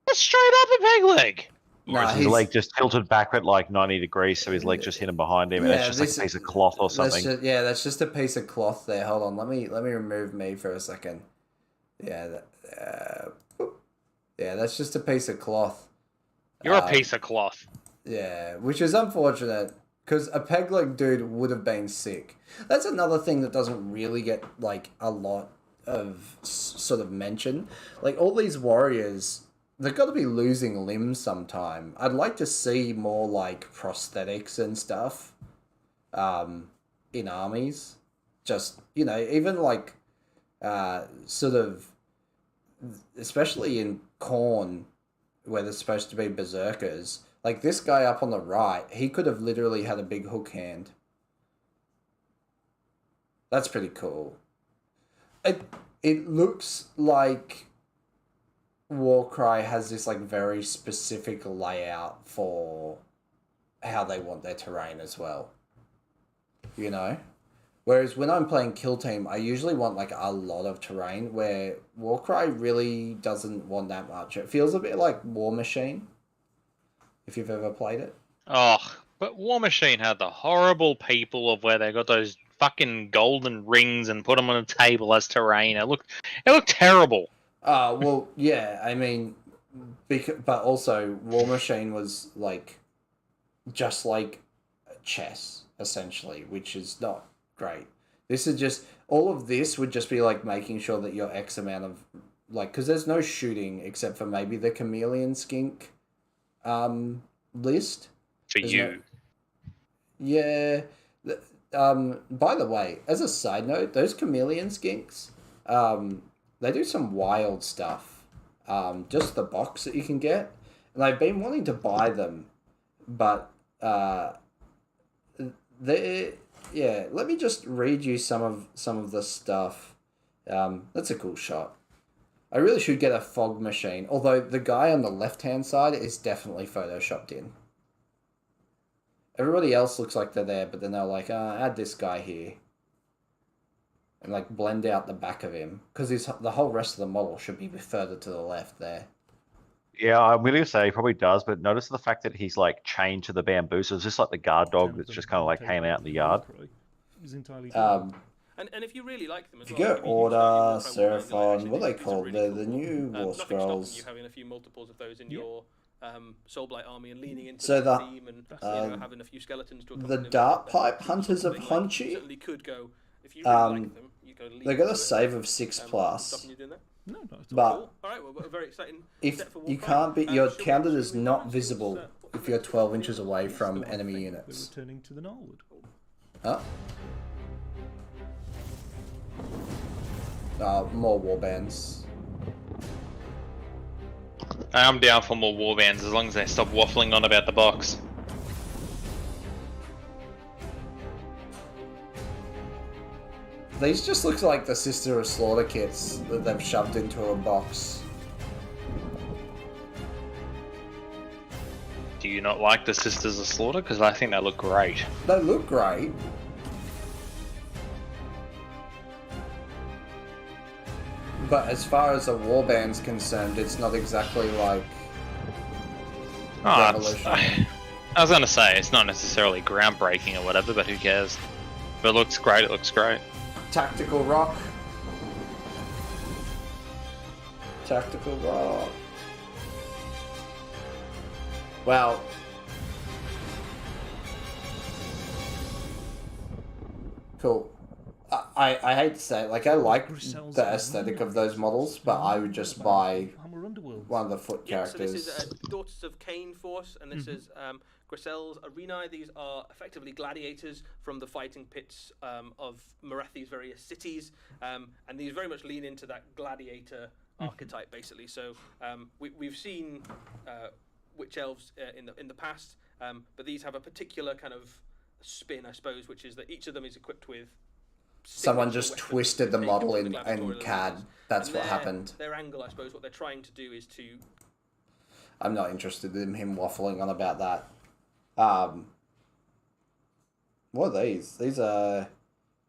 That's straight up a peg leg. Or Nah, is his leg just tilted back at like 90 degrees, so his leg just hit him behind him, and it's just like a piece of cloth or something. That's just a piece of cloth there. Hold on, let me remove me for a second. Yeah, that's just a piece of cloth. You're a piece of cloth. Yeah, which is unfortunate because a peg leg dude would have been sick. That's another thing that doesn't really get like a lot of sort of mention. Like all these warriors, they've got to be losing limbs sometime. I'd like to see more like prosthetics and stuff in armies. Just, even like sort of, especially in Khorne, where there's supposed to be berserkers. Like this guy up on the right, he could have literally had a big hook hand. That's pretty cool. It looks like Warcry has this like very specific layout for how they want their terrain as well. Whereas when I'm playing Kill Team, I usually want like a lot of terrain, where Warcry really doesn't want that much. It feels a bit like War Machine, if you've ever played it. Oh, but War Machine had the horrible people of where they got those fucking golden rings and put them on a table as terrain. It looked terrible. Well, yeah, I mean, but also War Machine was like just like chess essentially, which is not great. This is just, all of this would just be like making sure that your X amount of like, because there's no shooting except for maybe the chameleon skink list. For There's you. Yeah. By the way, as a side note, those chameleon skinks, they do some wild stuff. Just the box that you can get, and I've been wanting to buy them, but yeah. Let me just read you some of the stuff. That's a cool shot. I really should get a fog machine, although the guy on the left-hand side is definitely photoshopped in. Everybody else looks like they're there, but then they're like, add this guy here. And like blend out the back of him. Because the whole rest of the model should be further to the left there. Yeah, I'm going to say he probably does, but notice the fact that he's like chained to the bamboo, so it's just like the guard dog that's just kind of like hanging out in the yard. Is entirely And if you really like them as If you well, go maybe you Order, start your Warhammer Warband, Seraphon, actually, what are they these are called? really They're cool. the new War Nothing stopping Scrolls. you having a few multiples of those in Yeah. your Soulblight army and leaning into So the the, theme and having a few skeletons to the accompany them. Dart That's Pipe huge Hunters of something. Honchi, You certainly could go if you really like them. You go. they got a save of 6+. Stopping you doing that? No, not at all. But Cool. All right. Well, a very exciting. if step for you Warcraft. can't be, you're Shall we- counted shall as we not run visible towards, what if you're 12 inches away Yes, from though, I enemy think units. We're returning to the Gnarlwood. More warbands. I'm down for more warbands as long as they stop waffling on about the box. These just look like the Sister of Slaughter kits that they've shoved into a box. Do you not like the Sisters of Slaughter? Because I think they look great. They look great. But as far as a warband's concerned, it's not exactly like Oh, revolutionary. I was gonna say it's not necessarily groundbreaking or whatever, but who cares? But it looks great. It looks great. Tactical rock. Tactical rock. Well. Cool. I hate to say it, like I like the aesthetic of those models, but I would just buy one of the foot Yeah, so characters. this is Daughters of Cain Force, and this is Grisel's Arena. These are effectively gladiators from the fighting pits of Morathi's various cities, and these very much lean into that gladiator archetype, basically. So we've seen witch elves in the past, but these have a particular kind of spin, I suppose, which is that each of them is equipped with Someone signature just weapons twisted the taken model from in gladiatorial CAD. arenas. That's And what happened. Their angle, I suppose, what they're trying to do is to I'm not interested in him waffling on about that. What are these? These are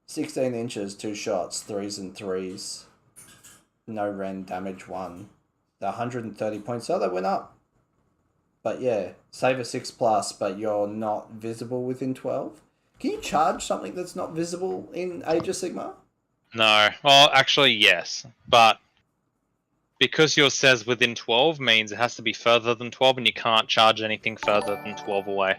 16 inches, 2 shots, 3s and 3s. No rend, damage 1. They're 130 points. Oh, they went up. But yeah, save a 6+, but you're not visible within 12. Can you charge something that's not visible in Age of Sigmar? No. Well, actually, yes. But because yours says within 12 means it has to be further than 12, and you can't charge anything further than 12 away.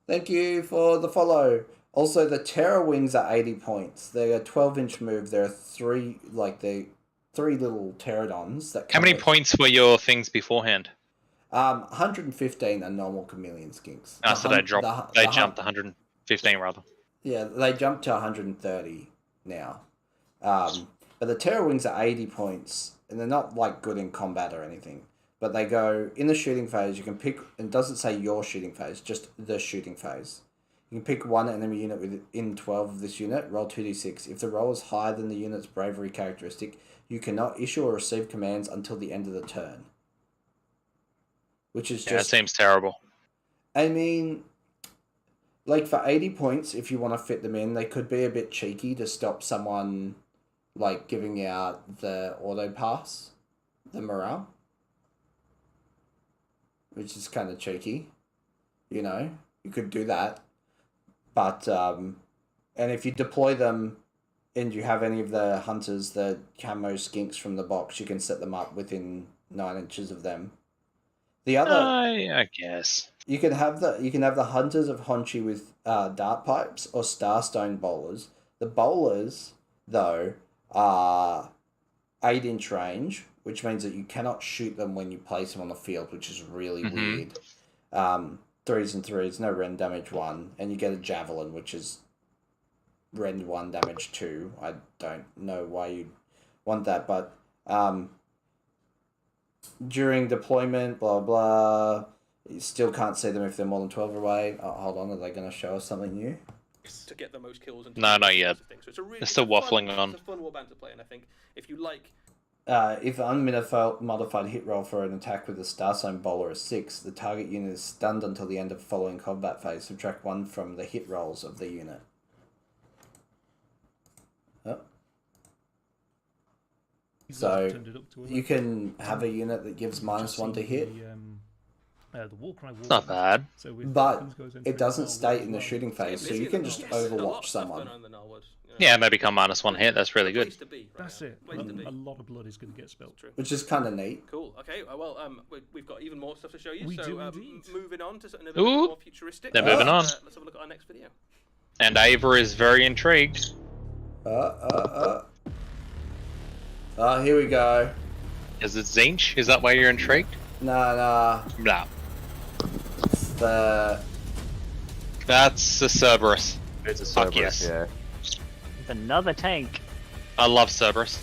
Thank you for the follow. Also, the Terror Wings are 80 points. They're a 12-inch move. There are three little pterodons that. How many points were your things beforehand? 115 are normal chameleon skinks. So they dropped. They jumped 115 rather. Yeah, they jumped to 130 now. But the Terror Wings are 80 points, and they're not like good in combat or anything. But they go in the shooting phase. You can pick. It doesn't say your shooting phase, just the shooting phase. You can pick one enemy unit within 12 of this unit. Roll 2d6. If the roll is higher than the unit's bravery characteristic, you cannot issue or receive commands until the end of the turn. Which is Yeah, just. that seems terrible. I mean, like for 80 points, if you want to fit them in, they could be a bit cheeky to stop someone like giving out the auto pass, the morale, which is kind of cheeky. You know, you could do that, but and if you deploy them, and you have any of the hunters, the camo skinks from the box, you can set them up within 9 inches of them. The other, I guess. you can have the hunters of Honchi with dart pipes or starstone bowlers. The bowlers, though, are 8-inch range, which means that you cannot shoot them when you place them on the field, which is really weird. 3s and 3s, no rend damage 1, and you get a javelin, which is rend 1 damage 2. I don't know why you'd want that, but during deployment, blah blah, you still can't see them if they're more than 12 away. Oh, hold on, are they going to show us something new? to get the most kills. And No, not yet. So it's a really, They're still waffling on. It's a fun warband to play, and I think if you like. If unmodified hit roll for an attack with a Starstone Bowler is 6, the target unit is stunned until the end of the following combat phase. Subtract 1 from the hit rolls of the unit. Oh. So you can have a unit that gives -1 to hit. The Warcry War. It's not bad. So with But things goes into it doesn't Narwhal state as in the well. shooting phase, so busy you in can the just Narwhal. Yes, a lot overwatch of stuff going someone. on in the Narwhal, you know. Yeah, maybe come -1 hit. That's really good. Place to be, right? That's it. Place to be. A lot of blood is going to get spilled. True. Which is kind of neat. Cool. Okay. Well, we've got even more stuff to show you. We so, do indeed. moving on to something a bit Ooh. more futuristic. They're moving on. Let's have a look at our next video. And Ava is very intrigued. Here we go. Is it Zinch? Is that why you're intrigued? Nah. No. It's the... That's a Cerberus. It's a Fuck Cerberus, yes. yeah. It's another tank. I love Cerberus.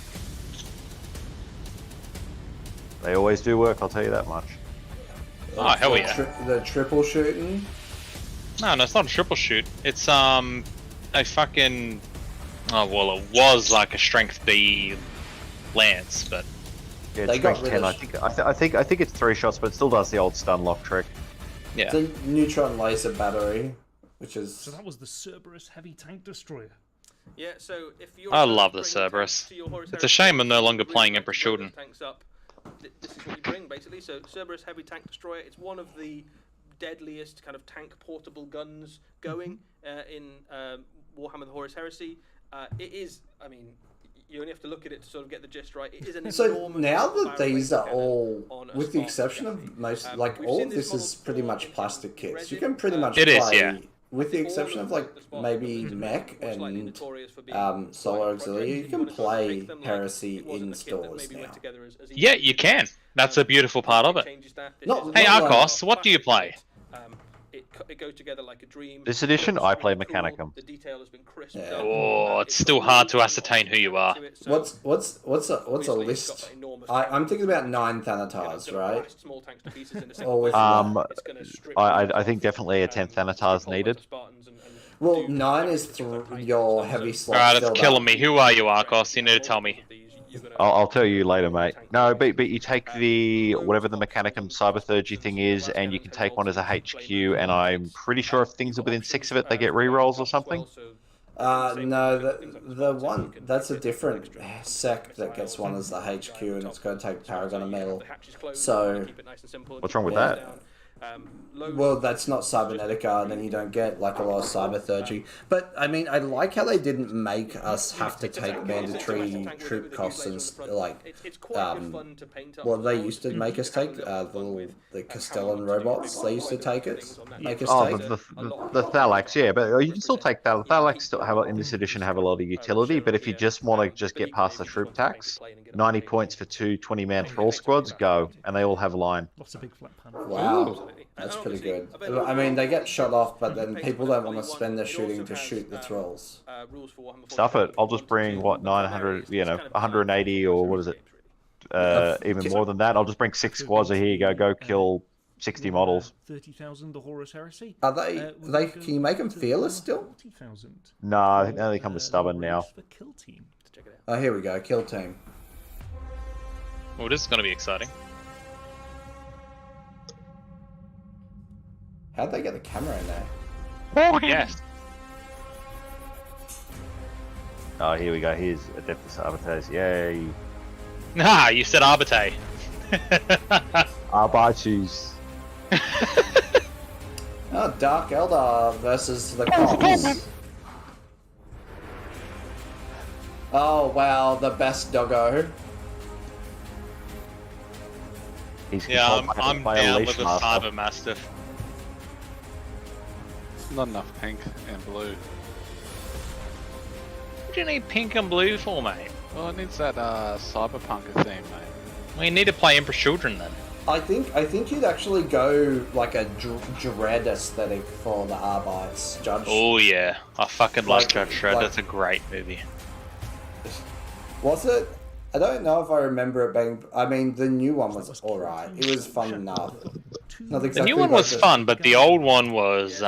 They always do work, I'll tell you that much. Oh, hell yeah. The triple shooting. No, it's not a triple shoot. It's a fucking. Oh well, it was like a strength B lance, but Yeah, They it's got strength rid 10. of- I think it's 3 shots, but it still does the old stun lock trick. yeah. The neutron laser battery, which is... So that was the Cerberus heavy tank destroyer. Yeah. So if you're I love the Cerberus. It's a shame I'm no longer playing Emperor Shulden. Tanks up. This is what you bring basically. So Cerberus heavy tank destroyer. It's one of the deadliest kind of tank portable guns going in Warhammer: The Horus Heresy. It is. I mean, you only have to look at it to sort of get the gist right. It is an So enormous now that barrel these laser are cannon all, on a with the spot exception chassis. of most, We've all seen of this model is pretty before much in plastic kits. resin. You can pretty much It play, is, yeah. with the All exception of like the spots maybe that Mech were slightly and notorious for being Solar quite Auxiliary, you projects. can wanna sort of play make them like Heresy it wasn't in a kit that stores maybe now. went together as easy Yeah, as you it can. is. That's a beautiful part of it. Changes that. This Not- is Hey, not like- Arcos, what do you play? It goes together like a dream. This edition, It I looks play really Mechanicum. cool. The detail has been crisped Yeah. up. Oh, it's It's still got hard to really ascertain who you good are. to it, so What's a obviously it's list? got that enormous I'm thinking about 9 you know, Thanatars, it's gonna right? blast small tanks to pieces in a Or single with blast. what? It's gonna strip I things think off, definitely a 10 Thanatars strip needed. the Spartans and Well, do 9 is everything with that your tank heavy stuff. slot. Alright, it's filled killing up. me. Who are you, Arcos? You need to tell me. I'll tell you later, mate. No, but you take the whatever the Mechanicum Cyberthurgy thing is, and you can take one as a HQ, and I'm pretty sure if things are within 6 of it, they get rerolls or something. No, the one that's a different sect that gets one as the HQ, and it's going to take Paragon of Metal. So, What's wrong with that? well, that's not Cybernetica, then you don't get like a lot of Cyberthurgy. But I mean, I like how they didn't make us have to take mandatory troop costs and like, well, they used to make us take the Castellan robots. They used to take it, make us Oh, take. the Thalax, yeah, but you can still take that. Thalax still have in this edition have a lot of utility, but if you just want to just get past the troop tax, 90 points for 2 20-man thrall squads, go, and they all have line. Lots of big flat panels. Wow, that's pretty good. I mean, they get shot off, but then people don't want to spend their shooting to shoot the thralls. Stuff it. I'll just bring what 900, 180 or what is it? Even more than that. I'll just bring 6 squads. Here you go. Go kill 60 models. 30,000 the Horus Heresy. Are they? Can you make them fearless still? 40,000. No, I think they come with stubborn now. For Kill Team. Oh, here we go. Kill team. Oh, this is going to be exciting. How'd they get the camera in there? Oh, yes. Oh, here we go. Here's Adeptus Arbites. Yay. Ah, you said Arbite. Arbites. Oh, Dark Eldar versus the cops. Oh wow, the best doggo. He's Yeah, controlled I'm by a down leash with a master. Cyber Mastiff. Not enough pink and blue. What do you need pink and blue for, mate? Well, it needs that cyberpunker theme, mate. We need to play Emperor Children then. I think you'd actually go like a dread aesthetic for the Arbites, Judge. Oh yeah, I fucking love Like- Judge Dredd. like- That's a great movie. Was it? I don't know if I remember it being. I mean, the new one was alright. It was fun enough. Not The exactly new one like was fun, but the old one was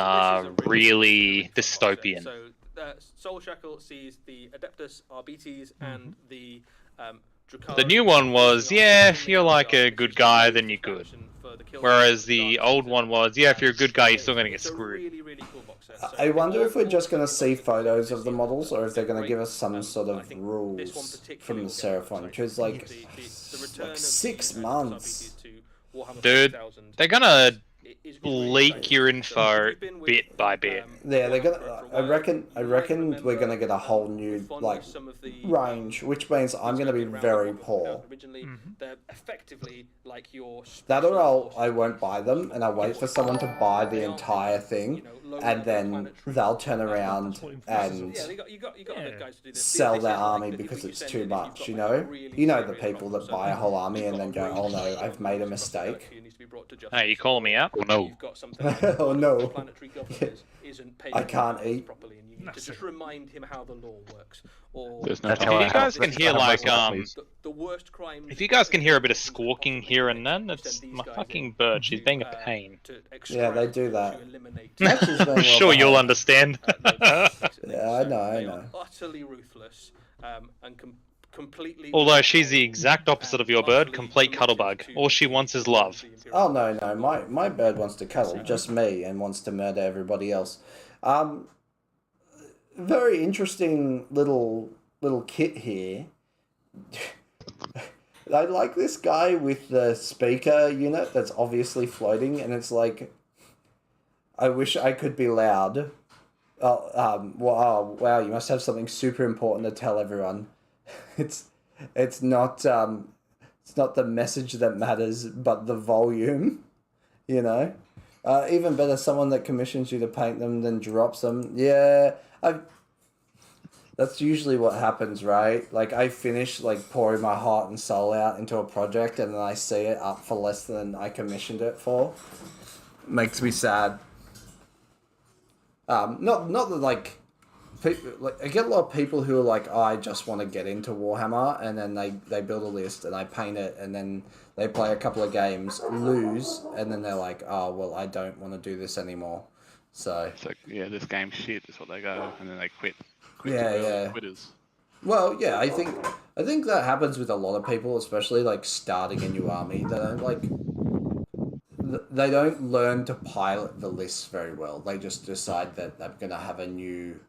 really dystopian. So Soul Shackle sees the Adeptus Arbites and the Drakkar. The new one was, yeah, if you're like a good guy, then you're good. Whereas the old one was, yeah, if you're a good guy, you're still gonna get screwed. I wonder if we're just going to see photos of the models, or if they're going to give us some sort of rules from the Seraphon, because like 6 months. Dude, they're gonna is really leak exciting. your So info you've been with, bit by bit. Yeah, they're gonna. for a I while. reckon. I You might reckon remember, we're gonna get a whole with new fondness like some of the, range, which means I'm gonna be around very what we put poor. out originally. They're effectively like your That or special I won't buy them, and I wait for someone to buy the entire thing, and then they'll turn around and Yeah, you got other Yeah. guys to do this. sell This their is like army the people because you it's send too in if you've much. got You like a know, really you know the serious people problem. that So buy a whole army you've and got then a go, range "Oh of no, strong I've made a units across the mistake." galaxy that needs to be brought to Hey, justice. you calling me out? Oh no. You've got something like Oh, one of no. the planetary governors isn't paying I can't his eat. properly, and you need to That's just it. remind him how the law works. Or There's no That's If how you I guys help. can hear That's like how I help, the worst crimes. if you guys can hear a bit of that squawking possibly here and commit, then, you it's send these my guys fucking in bird. She's to, being a pain. to Yeah, they extract do or that. to eliminate, Matthew's being I'm well sure you'll behaved. understand. basically. Yeah, I So know, I they know. are utterly ruthless and completely. Although she's the exact opposite of your bird, complete cuddlebug. All she wants is love. Oh no, no, my bird wants to cuddle, just me, and wants to murder everybody else. Very interesting little kit here. I like this guy with the speaker unit that's obviously floating, and it's like, I wish I could be loud. Oh, wow, you must have something super important to tell everyone. It's not the message that matters, but the volume, you know? Even better, someone that commissions you to paint them then drops them. Yeah, that's usually what happens, right? Like, I finish, like, pouring my heart and soul out into a project, and then I see it up for less than I commissioned it for. Makes me sad. Not that, like, people, like, I get a lot of people who are like, oh, I just want to get into Warhammer, and then they build a list, and I paint it, and then they play a couple of games, lose, and then they're like, oh, well, I don't want to do this anymore. So... It's like, yeah, this game's shit is what they go, and then they quit. Yeah. Quitters. Well, yeah, I think that happens with a lot of people, especially like starting a new army. They don't learn to pilot the lists very well. They just decide that they're gonna have a new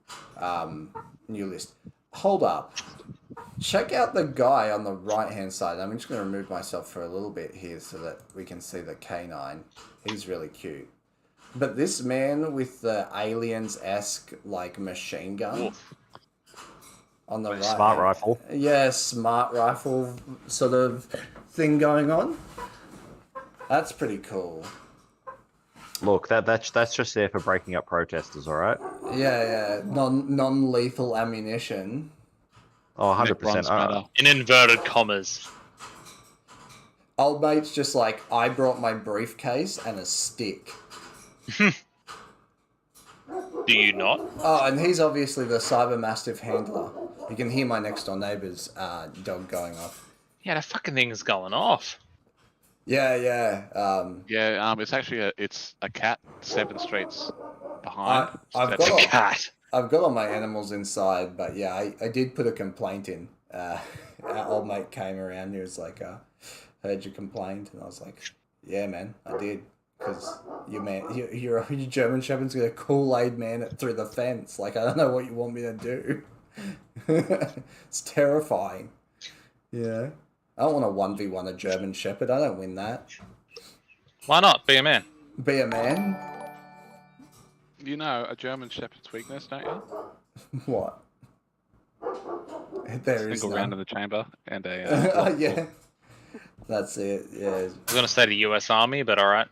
list. Hold up, check out the guy on the right hand side. I'm just gonna remove myself for a little bit here so that we can see the canine. He's really cute. But this man with the aliens-esque like machine gun. Oof. On the right. Smart rifle. Yeah, smart rifle sort of thing going on. That's pretty cool. Look, that's just there for breaking up protesters, all right? Yeah. Non-lethal ammunition. Oh, 100%. Bronze matter. In inverted commas. Old mate's just like, I brought my briefcase and a stick. Do you not? Oh, and he's obviously the Cyber Mastiff handler. You can hear my next door neighbour's dog going off. Yeah, that fucking thing's going off. Yeah. Yeah, it's actually it's a cat 7 streets behind. I've That's a got cat. I've got all my animals inside, but yeah, I did put a complaint in. Our old mate came around. He was like, "Heard you complained," and I was like, "Yeah, man, I did." Because your German Shepherd's gonna Kool-Aid man it through the fence. Like, I don't know what you want me to do. It's terrifying. Yeah. I don't want to 1v1 a German Shepherd. I don't win that. Why not? Be a man. Be a man? You know a German Shepherd's weakness, don't you? What? There is Single round in none. the chamber and a. Oh, yeah. That's it, yeah. I was gonna say the U.S. Army, but all right.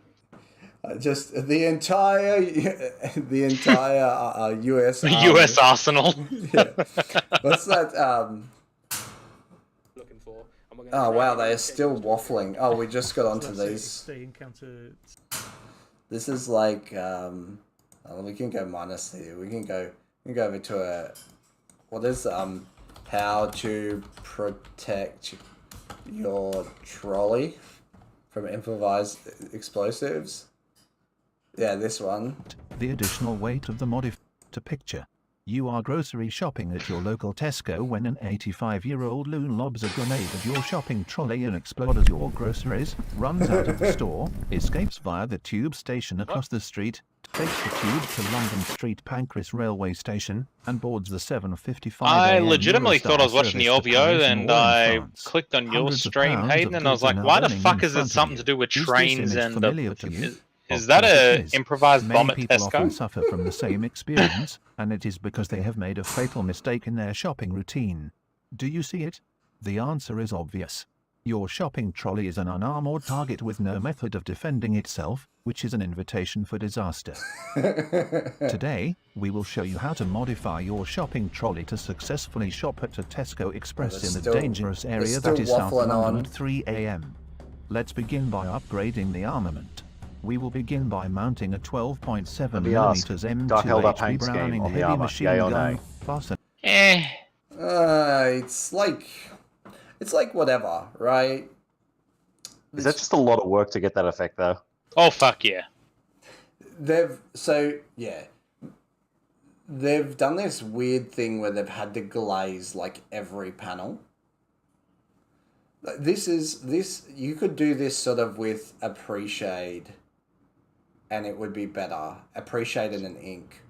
Just the entire U.S. The Army. U.S. Arsenal. Yeah. What's that? Looking for. And we're gonna Oh try wow, and they are get still those waffling. Oh, we just got onto That's it, these. They encounter. This is like we can go minus here. We can go over to what is how to protect your trolley from improvised explosives. Yeah, this one. The additional weight of the modif to picture. You are grocery shopping at your local Tesco when an 85-year-old loon lobs a grenade at your shopping trolley and explodes your groceries, runs out of the store, escapes via the tube station across the street, takes the tube to London Street Pancras railway station, and boards the 7:55 I AM legitimately Eurostar thought I was watching the service to LVO, Paris and War in I France. clicked on your Hundreds of stream, pounds Hayden, of and I was goods are like, now why the burning fuck in is it front of something you. to do with Is this trains image and familiar to you? is Is of that course it a is. improvised Many bomb at people often Tesco? suffer from the same experience, and it is because they have made a fatal mistake in their shopping routine. Do you see it? The answer is obvious. Your shopping trolley is an unarmored target with no method of defending itself, which is an invitation for disaster. Today, we will show you how to modify your shopping trolley to successfully shop at a Tesco Express they're in the still- dangerous area they're that still is South waffling London on. at 3 a.m. Let's begin by upgrading the armament. We will begin by mounting a 12.7 Let me ask, mm Dark Eldar M2 paint scheme Browning on the heavy armor, machine yay or gun nay? fastened. It's like whatever, right? Is that just a lot of work to get that effect, though? Oh fuck yeah! They've done this weird thing where they've had to glaze like every panel. This you could do this sort of with a pre-shade, and it would be better. A pre-shade and an ink,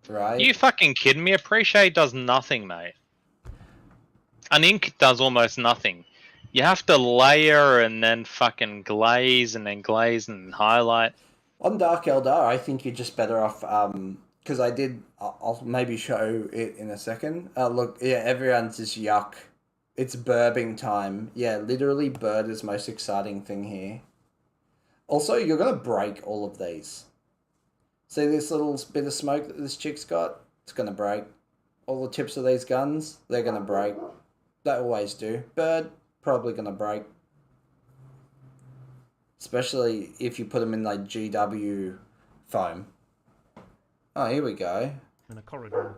right? You fucking kidding me? Appreciate does nothing, mate. An ink does almost nothing. You have to layer and then fucking glaze and then glaze and highlight. On Dark Eldar, I think you're just better off, because I'll maybe show it in a second. Look, yeah, everyone's just yuck. It's burbing time. Yeah, literally bird is the most exciting thing here. Also, you're going to break all of these. See this little bit of smoke that this chick's got? It's going to break. All the tips of these guns, they're going to break. They always do. Bird, probably going to break. Especially if you put them in like GW foam. Oh, here we go. In a corridor,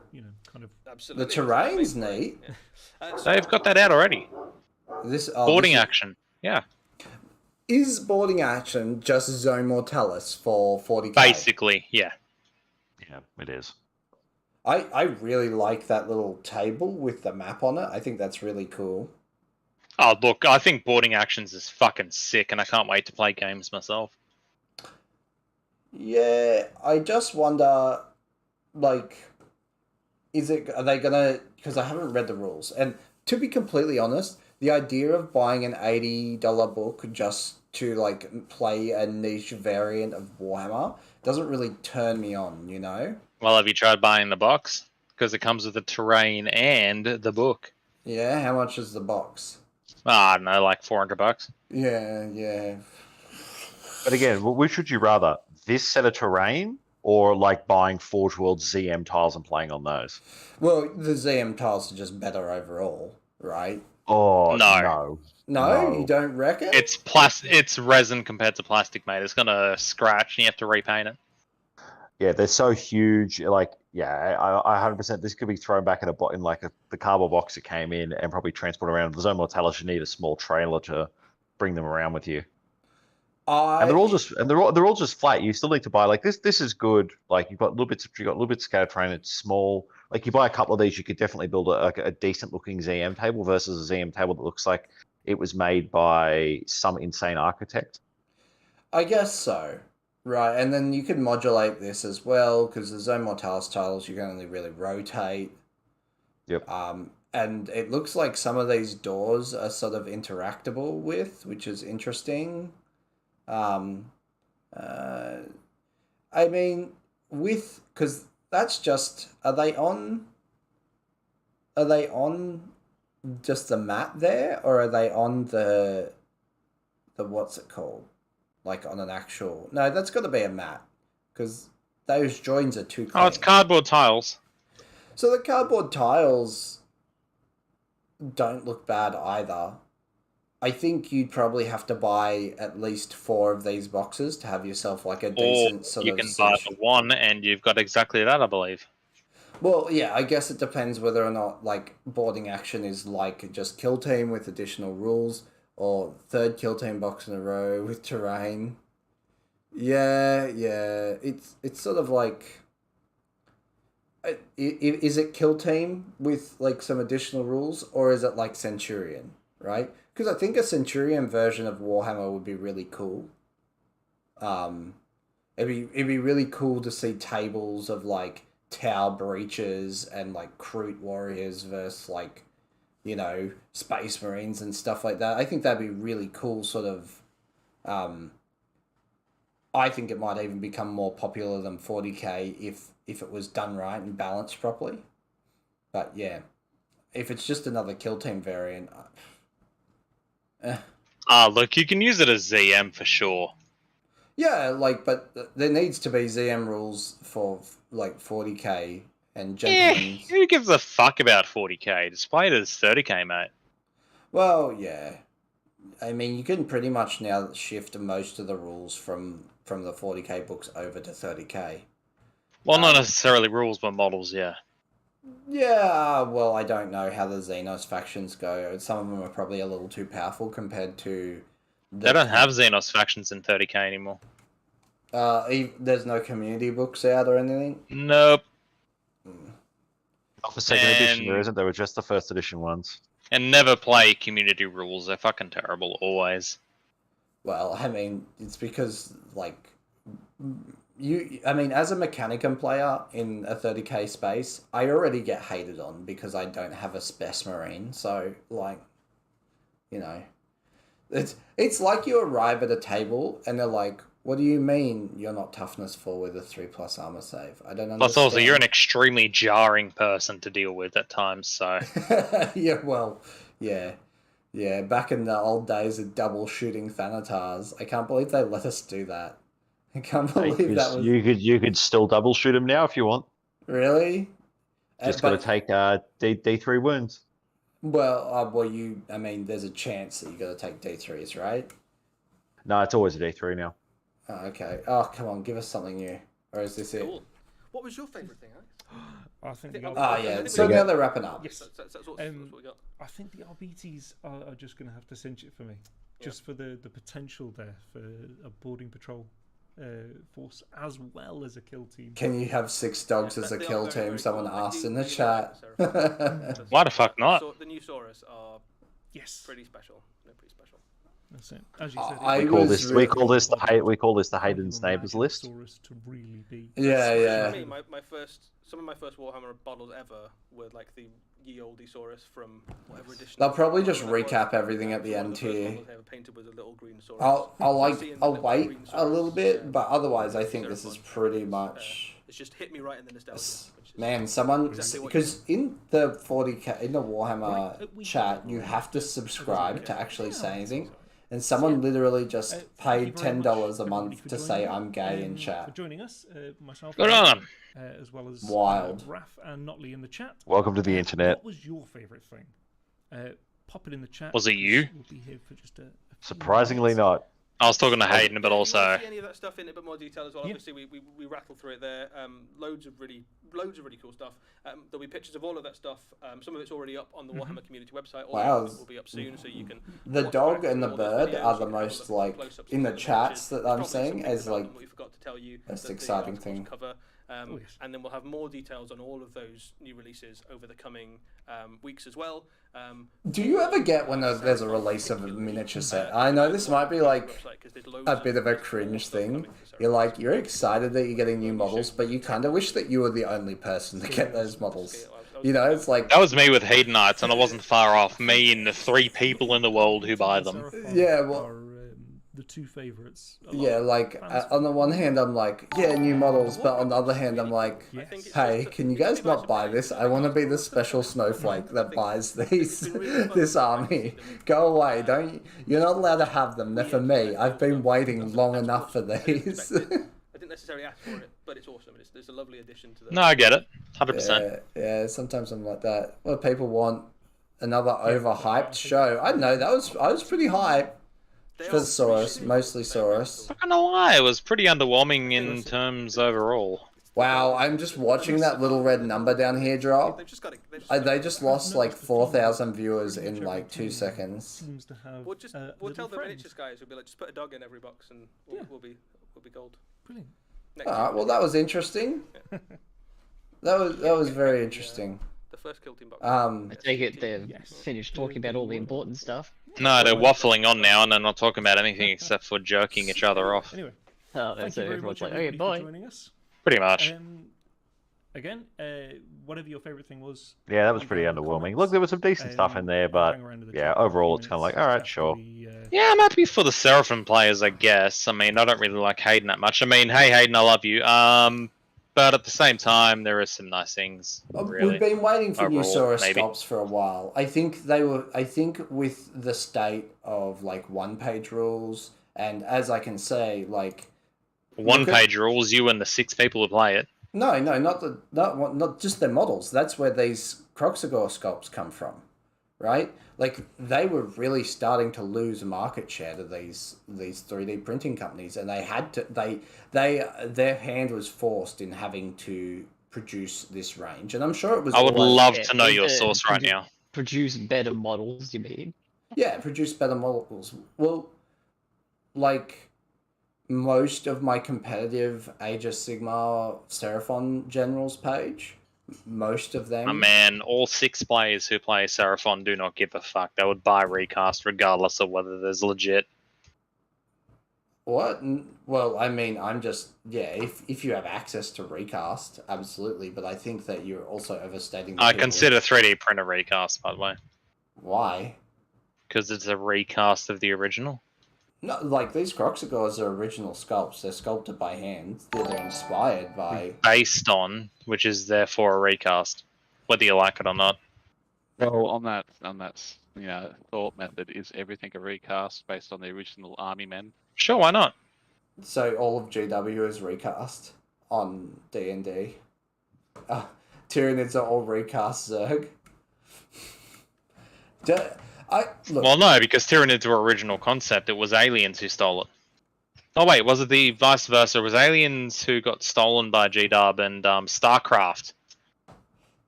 kind of. Absolutely. The terrain's neat. They've got that out already. Boarding this action. Yeah. is boarding action just Zone Mortalis for 40k. Basically, yeah. Yeah, it is. I really like that little table with the map on it. I think that's really cool. Oh, look, I think boarding actions is fucking sick, and I can't wait to play games myself. Yeah, I just wonder, like, are they gonna, because I haven't read the rules, and to be completely honest, the idea of buying an $80 book just to, like, play a niche variant of Warhammer doesn't really turn me on, you know? Well, have you tried buying the box? Because it comes with the terrain and the book. Yeah, how much is the box? I don't know, like $400. Yeah. But again, which would you rather? This set of terrain or like buying Forge World ZM tiles and playing on those? Well, the ZM tiles are just better overall, right? Oh, No. No, you don't reckon? It's resin compared to plastic, mate. It's gonna scratch and you have to repaint it. Yeah, they're so huge. Like, yeah, I 100%. This could be thrown back in the cardboard box it came in and probably transported around. The Zone Mortalis, you need a small trailer to bring them around with you. And they're all just flat. You still need to buy like this. This is good. Like you got little bits of scattered terrain. It's small. Like you buy a couple of these, you could definitely build a decent looking ZM table versus a ZM table that looks like it was made by some insane architect. I guess so. Right, and then you can modulate this as well, because the Zone Mortalis tiles you can only really rotate. Yep. And it looks like some of these doors are sort of interactable with, which is interesting. I mean, because that's just, are they on just the map there, or are they on the what's it called? Like on an actual... No, that's got to be a mat, because those joins are too clean. Oh, it's cardboard tiles. So the cardboard tiles don't look bad either. I think you'd probably have to buy at least 4 of these boxes to have yourself like a decent sort you of... can buy the one and you've got exactly that, I believe. Well, yeah, I guess it depends whether or not like boarding action is like just kill team with additional rules, or 3rd kill team box in a row with terrain. Yeah. It's sort of like... Is it kill team with like some additional rules, or is it like Centurion, right? Because I think a Centurion version of Warhammer would be really cool. It'd be really cool to see tables of like Tau breaches and like Kroot warriors versus like, you know, Space Marines and stuff like that. I think that'd be really cool sort of I think it might even become more popular than 40k if it was done right and balanced properly. But yeah, if it's just another kill team variant, Look, you can use it as ZM for sure. yeah, like, but there needs to be ZM rules for like 40k and gentlemen. Who gives a fuck about 40k? Just play it as 30k, mate. Well, yeah. I mean, you can pretty much now shift most of the rules from the 40k books over to 30k. Well, not necessarily rules, but models, yeah. Yeah, well, I don't know how the Xenos factions go. Some of them are probably a little too powerful compared to... They don't have Xenos factions in 30k anymore. There's no community books out or anything? Nope. Not the second edition, there isn't. They were just the first edition ones. And never play community rules. They're fucking terrible, always. Well, I mean, it's because, like... I mean, as a Mechanicum player in a 30k space, I already get hated on because I don't have a Spec Marine. So, like, you know, it's like you arrive at a table and they're like, "What do you mean you're not toughness 4 with a 3+ armor save?" I don't understand. Plus, also, you're an extremely jarring person to deal with at times. So, yeah, well, yeah. Back in the old days of double shooting Thanatars, I can't believe they let us do that. I can't believe that was... You could still double shoot him now if you want. Really? Just got to take D3 wounds. Well, I mean, there's a chance that you got to take D3s, right? No, it's always a D3 now. Oh, okay. Oh, come on, give us something new. Or is this it? Cool. What was your favourite thing, Alex? I think the yeah. So now they're wrapping up. Yes. That's what we got. I think the RBTs are just going to have to cinch it for me, just for the potential there for a boarding patrol force as well as a kill team. Can you have 6 dogs as a kill team? Someone asked in the chat. why the fuck not? The new Saurus are pretty special. They're pretty special. That's it. As you said, we call this the Hayden's neighbours list. To really be. Yeah. For me, some of my first Warhammer bottles ever were like the ye olde Saurus from whatever edition. They'll probably just recap everything at the end here. I'll wait a little bit, but otherwise I think this is pretty much... It's just hit me right in the nostalgia. Man, someone... Because in the 40k, in the Warhammer chat, you have to subscribe to actually say anything. And someone literally just paid $10 a month to say I'm gay in chat. For joining us, myself, Good on. As well as Wild. Raph and Notley in the chat. Welcome to the internet. What was your favourite thing? Pop it in the chat. Was it you? We'll be here for just a Surprisingly not. I was talking to Hayden, but also... See any of that stuff in a bit more detail as well. Obviously, we rattle through it there. Loads of really cool stuff. There'll be pictures of all of that stuff. Some of it's already up on the Warhammer community website. All of it will be up soon, so you can. The dog and the bird are the most like in the chats that I'm seeing as like most exciting thing. And then we'll have more details on all of those new releases over the coming weeks as well. Do you ever get when there's a release of a miniature set? I know this might be like a bit of a cringe thing. You're excited that you're getting new models, but you kind of wish that you were the only person to get those models. You know, it's like... That was me with Hedonites, and I wasn't far off. Me and the 3 people in the world who buy them. Yeah, well... The 2 favourites. Yeah, like, on the one hand, I'm like, yeah, new models, but on the other hand, I'm like, hey, can you guys not buy this? I want to be the special snowflake that buys this army. Go away, you're not allowed to have them, they're for me. I've been waiting long enough for these. I didn't necessarily ask for it, but it's awesome. It's a lovely addition to the... No, I get it. 100%. Yeah, sometimes I'm like that. Well, people want another overhyped show. I don't know, I was pretty hyped. For Saurus, mostly Saurus. I'm not gonna lie, it was pretty underwhelming in terms overall. Wow, I'm just watching that little red number down here drop. They just lost like 4,000 viewers in like 2 seconds. We'll tell the miniatures guys, we'll be like, just put a dog in every box and we'll be gold. Brilliant. Alright, well that was interesting. That was very interesting. The first kill team box. I take it they've finished talking about all the important stuff. No, they're waffling on now, and they're not talking about anything except for jerking each other off. Anyway, so everyone's like, okay, bye. Joining us. Pretty much. again, whatever your favourite thing was. Yeah, that was leave pretty it in the underwhelming. comments. Look, there was some decent stuff in there, I'll but hang around in the yeah, chat for a overall few it's kind of like, minutes all right, after sure. we, Yeah, I'm happy for the Seraphim players, I guess. I mean, I don't really like Hayden that much. I mean, hey, Hayden, I love you. But at the same time, there are some nice things. Really. We've been waiting for new Overall, Saurus maybe. sculpts for a while. I think they were. I think with the state of like one-page rules, and as I can say, like One-page rules, you and the 6 people who play it. no, not just their models. That's where these Croxagore sculpts come from, right? Like they were really starting to lose market share to these 3D printing companies, and they had to. Their hand was forced in having to produce this range, and I'm sure it was. I would always, love to know your source right produ- now. Produce better models, you mean? Yeah, produce better models. Well, like most of my competitive Age of Sigmar Seraphon generals page, most of them. Oh, man, all 6 players who play Seraphon do not give a fuck. They would buy recast regardless of whether there's legit. What? Well, I mean, I'm just if you have access to recast, absolutely. But I think that you're also overstating. I consider 3D printer recast, by the way, Why? because it's a recast of the original. No, like these Croxagores are original sculpts. They're sculpted by hand. They're inspired by. Based on, which is therefore a recast, whether you like it or not. Well, on that thought method, is everything a recast based on the original army men? Sure, why not? So all of GW is recast on D&D. Tyranids are all recast Zerg. Look, Well, no, because Tyranids were original concept. It was aliens who stole it. Oh wait, was it the vice versa? It was aliens who got stolen by GW and StarCraft.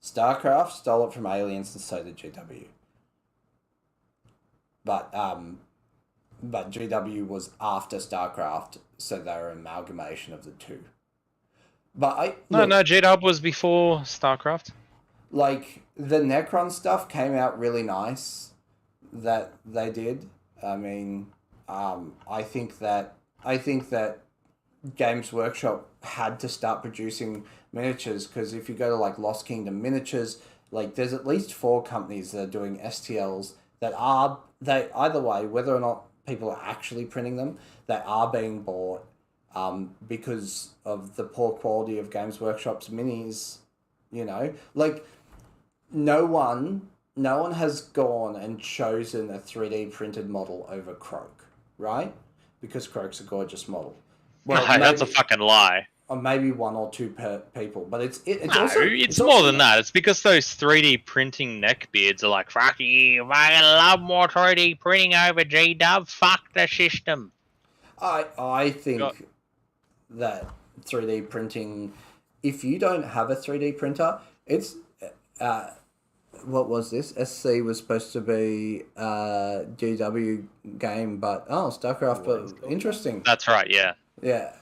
StarCraft stole it from aliens, and so did GW. But GW was after StarCraft, so they were an amalgamation of the two. But No, GW was before StarCraft. Like the Necron stuff came out really nice. That they did. I mean, I think that Games Workshop had to start producing miniatures, because if you go to like Lost Kingdom Miniatures, like there's at least 4 companies that are doing STLs that are either way, whether or not people are actually printing them, they are being bought because of the poor quality of Games Workshop's minis. You know, like no one has gone and chosen a 3D printed model over Croak, right? Because Croak's a gorgeous model. Well, That's a fucking lie. Or maybe 1 or 2 people, but it's more also than that. It's because those 3D printing neckbeards are like, fuck you, I love more 3D printing over G-Dub, fuck the system. I think that 3D printing, if you don't have a 3D printer, it's what was this? SC was supposed to be GW game, but StarCraft, but interesting. That's right, yeah. Yeah.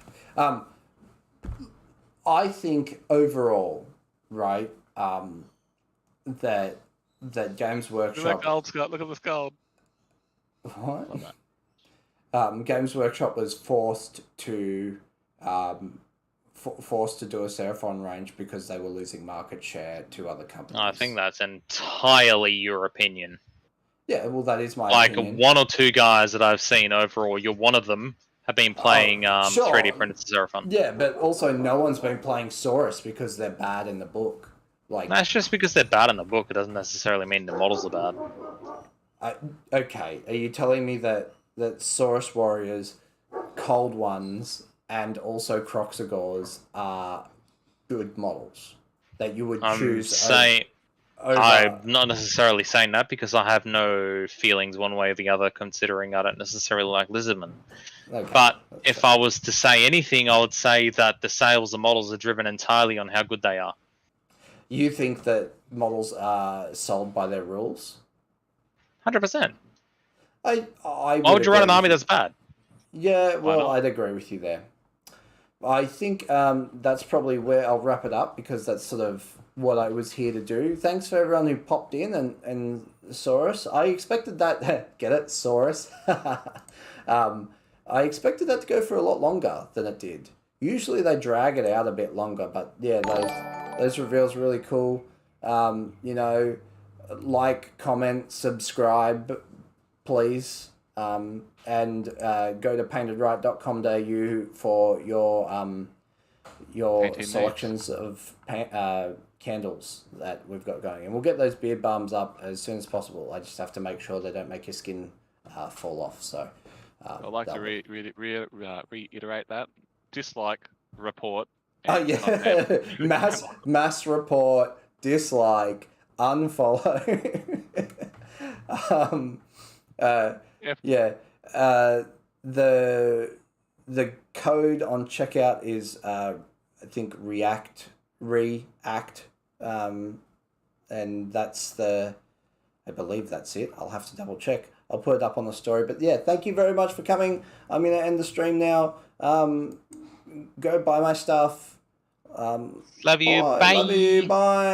I think overall, right, that Games Workshop. Look at that gold, Scott. Look at this gold. What? Games Workshop was forced to do a Seraphon range because they were losing market share to other companies. I think that's entirely your opinion. Yeah, well, that is my like opinion. 1 or 2 guys that I've seen overall, you're one of them, have been playing sure. 3D printed Seraphon. Yeah, but also no one's been playing Saurus because they're bad in the book. Like, That's just because they're bad in the book. It doesn't necessarily mean the models are bad. Okay, are you telling me that Saurus Warriors, Cold Ones, and also Croxagores are good models that you would choose? I'm not necessarily saying that because I have no feelings one way or the other, considering I don't necessarily like Lizardmen. Okay, but if I was to say anything, I would say that the sales of models are driven entirely on how good they are. You think that models are sold by their rules? 100%. Why would you run an army that's bad? Yeah, well, I'd agree with you there. I think that's probably where I'll wrap it up, because that's sort of what I was here to do. Thanks for everyone who popped in and Saurus. I expected that... Get it? Saurus? I expected that to go for a lot longer than it did. Usually they drag it out a bit longer, but yeah, those... Those reveals are really cool. You know, like, comment, subscribe, please. And go to paintedright.com.au for your Painting selections of candles that we've got going. And we'll get those beard balms up as soon as possible. I just have to make sure they don't make your skin fall off. So I'd like to reiterate that. Dislike, report. Oh and yeah, mass report, dislike, unfollow. Yep. Yeah. The code on checkout is I think react, and that's I believe that's it. I'll have to double check. I'll put it up on the story. But yeah, thank you very much for coming. I'm gonna end the stream now. Go buy my stuff. Love you. Bye. Bye. Love you. Bye.